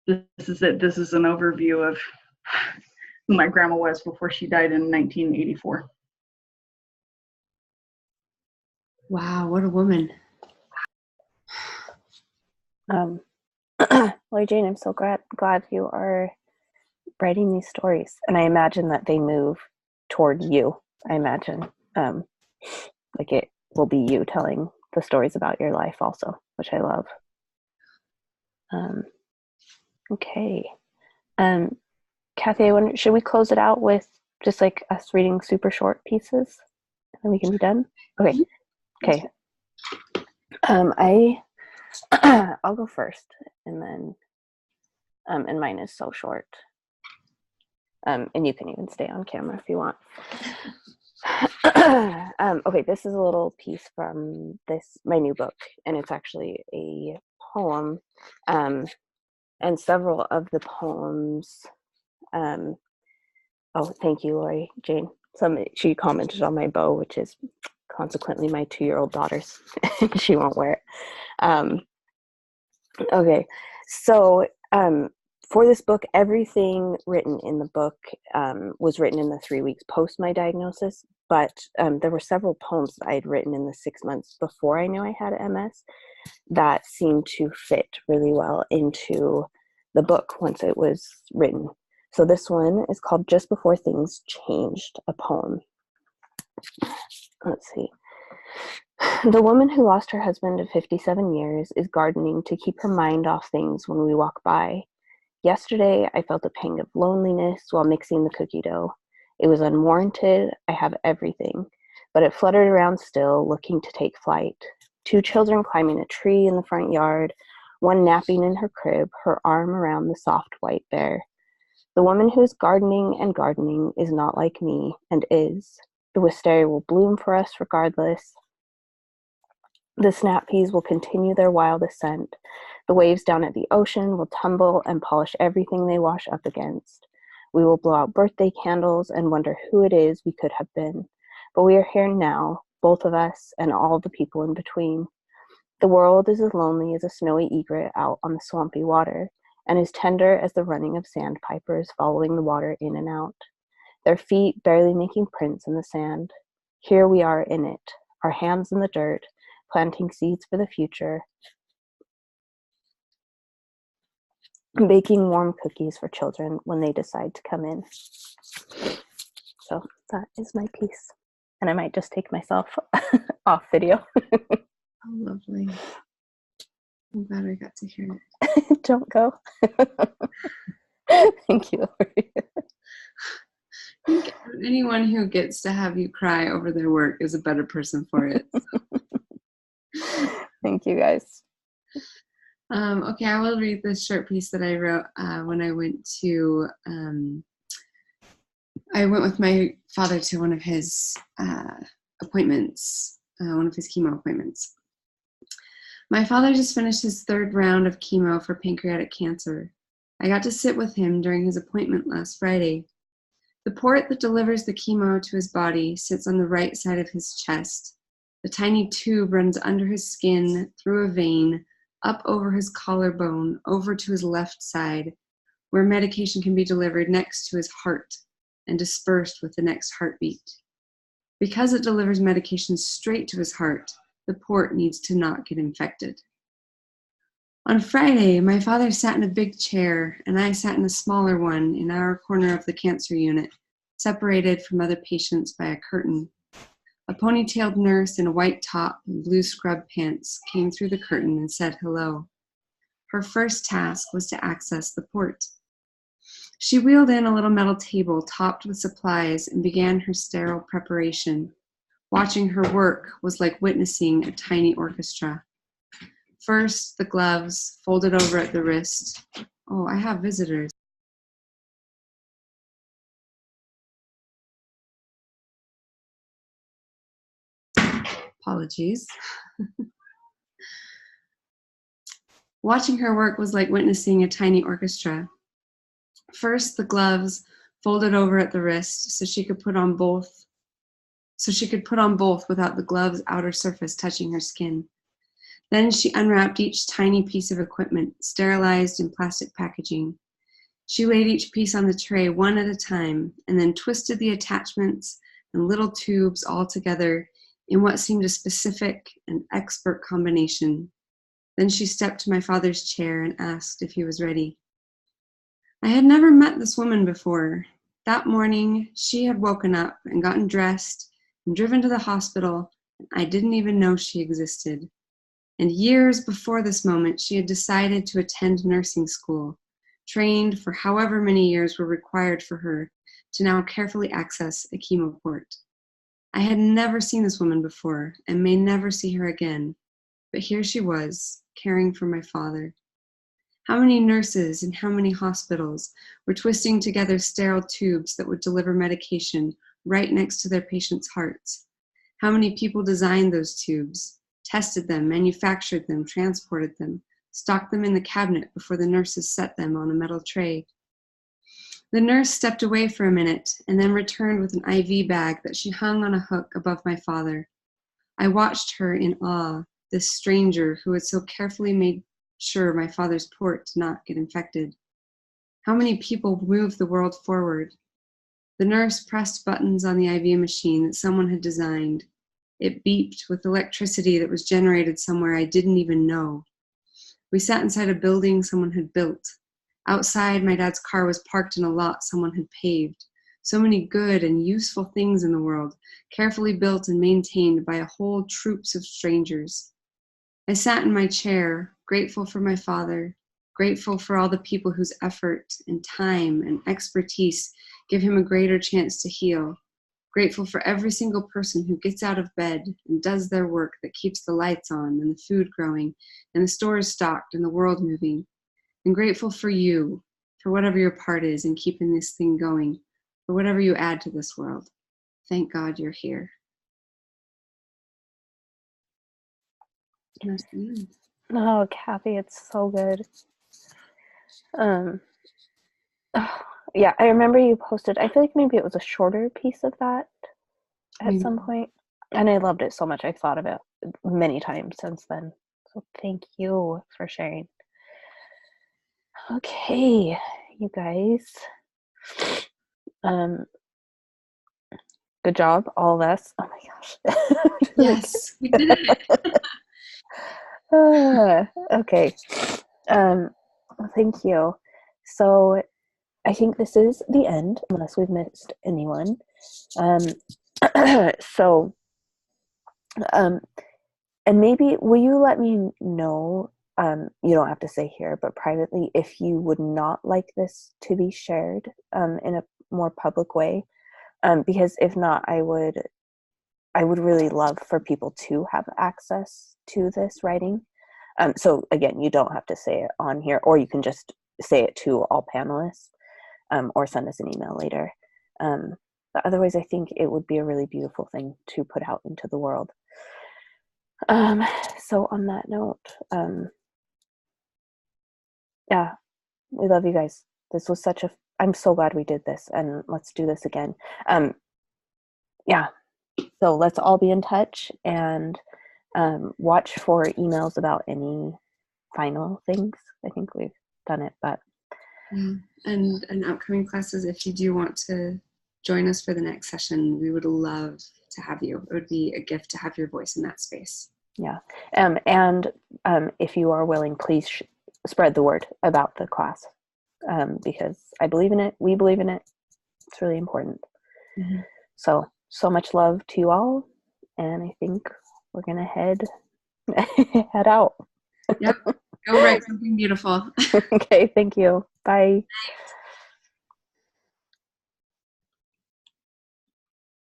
is it. This is an overview of who my grandma was before she died in 1984. Wow, what a woman. Lori Jane, I'm so glad you are writing these stories, and I imagine that they move toward you. I imagine like it will be you telling the stories about your life also, which I love. Okay. Kathy, should we close it out with just like us reading super short pieces and then we can be done? Okay. I'll go first, and then and mine is so short. And you can even stay on camera if you want. Okay, this is a little piece from my new book, and it's actually a poem. And several of the poems, oh, thank you, Lori Jane. She commented on my bow, which is consequently my 2-year-old daughter's. She won't wear it. Okay, so for this book, everything written in the book was written in the 3 weeks post my diagnosis, but there were several poems that I had written in the 6 months before I knew I had MS that seemed to fit really well into the book once it was written. So this one is called Just Before Things Changed, a poem. Let's see. The woman who lost her husband of 57 years is gardening to keep her mind off things when we walk by. Yesterday, I felt a pang of loneliness while mixing the cookie dough. It was unwarranted. I have everything, but it fluttered around still, looking to take flight. 2 children climbing a tree in the front yard, one napping in her crib, her arm around the soft white bear. The woman who is gardening and gardening is not like me, and is. The wisteria will bloom for us regardless. The snap peas will continue their wild ascent. The waves down at the ocean will tumble and polish everything they wash up against. We will blow out birthday candles and wonder who it is we could have been. But we are here now, both of us and all the people in between. The world is as lonely as a snowy egret out on the swampy water, and as tender as the running of sandpipers following the water in and out, their feet barely making prints in the sand. Here we are in it, our hands in the dirt, planting seeds for the future, baking warm cookies for children when they decide to come in. So that is my piece. And I might just take myself off video. Oh, lovely. I'm glad I got to hear it. Don't go. Thank you, Lori. I think anyone who gets to have you cry over their work is a better person for it. So. Thank you, guys. Okay, I will read this short piece that I wrote when I went to, I went with my father to one of his appointments, one of his chemo appointments. My father just finished his 3rd round of chemo for pancreatic cancer. I got to sit with him during his appointment last Friday. The port that delivers the chemo to his body sits on the right side of his chest. The tiny tube runs under his skin, through a vein, up over his collarbone, over to his left side, where medication can be delivered next to his heart and dispersed with the next heartbeat. Because it delivers medication straight to his heart, the port needs to not get infected. On Friday, my father sat in a big chair and I sat in a smaller one in our corner of the cancer unit, separated from other patients by a curtain. A ponytailed nurse in a white top and blue scrub pants came through the curtain and said hello. Her first task was to access the port. She wheeled in a little metal table topped with supplies and began her sterile preparation. Watching her work was like witnessing a tiny orchestra. First, the gloves folded over at the wrist. Oh, I have visitors. Apologies. Watching her work was like witnessing a tiny orchestra. First, the gloves folded over at the wrist so she could put on both without the gloves' outer surface touching her skin. Then she unwrapped each tiny piece of equipment, sterilized in plastic packaging. She laid each piece on the tray one at a time, and then twisted the attachments and little tubes all together in what seemed a specific and expert combination. Then she stepped to my father's chair and asked if he was ready. I had never met this woman before. That morning, she had woken up and gotten dressed and driven to the hospital, and I didn't even know she existed. And years before this moment, she had decided to attend nursing school, trained for however many years were required for her to now carefully access a chemo port. I had never seen this woman before and may never see her again, but here she was, caring for my father. How many nurses in how many hospitals were twisting together sterile tubes that would deliver medication right next to their patients' hearts? How many people designed those tubes, tested them, manufactured them, transported them, stocked them in the cabinet before the nurses set them on a metal tray? The nurse stepped away for a minute and then returned with an IV bag that she hung on a hook above my father. I watched her in awe, this stranger who had so carefully made sure my father's port did not get infected. How many people moved the world forward? The nurse pressed buttons on the IV machine that someone had designed. It beeped with electricity that was generated somewhere I didn't even know. We sat inside a building someone had built. Outside, my dad's car was parked in a lot someone had paved. So many good and useful things in the world, carefully built and maintained by a whole troops of strangers. I sat in my chair, grateful for my father, grateful for all the people whose effort and time and expertise give him a greater chance to heal, grateful for every single person who gets out of bed and does their work that keeps the lights on and the food growing and the stores stocked and the world moving, and grateful for you, for whatever your part is in keeping this thing going, for whatever you add to this world. Thank God you're here. Oh, Kathy, it's so good. Yeah, I remember you posted, I feel like maybe it was a shorter piece of that at some point. And I loved it so much. I've thought of it many times since then. So thank you for sharing. Okay, you guys. Good job, all of us. Oh my gosh. Yes, we did it. Okay. Thank you. So I think this is the end, unless we've missed anyone. And maybe will you let me know, you don't have to say here, but privately, if you would not like this to be shared in a more public way, because if not, I would really love for people to have access to this writing. So again, you don't have to say it on here, or you can just say it to all panelists, or send us an email later. But otherwise, I think it would be a really beautiful thing to put out into the world. So on that note, yeah, we love you guys. This was I'm so glad we did this, and let's do this again. Yeah, so let's all be in touch, and watch for emails about any final things. I think we've done it, but and upcoming classes, if you do want to join us for the next session, we would love to have you. It would be a gift to have your voice in that space. Yeah, and if you are willing, please spread the word about the class, because I believe in it. We believe in it. It's really important. Mm-hmm. So much love to you all, and I think we're gonna head out. Yep. Go write something beautiful. Okay, thank you. Bye. Bye.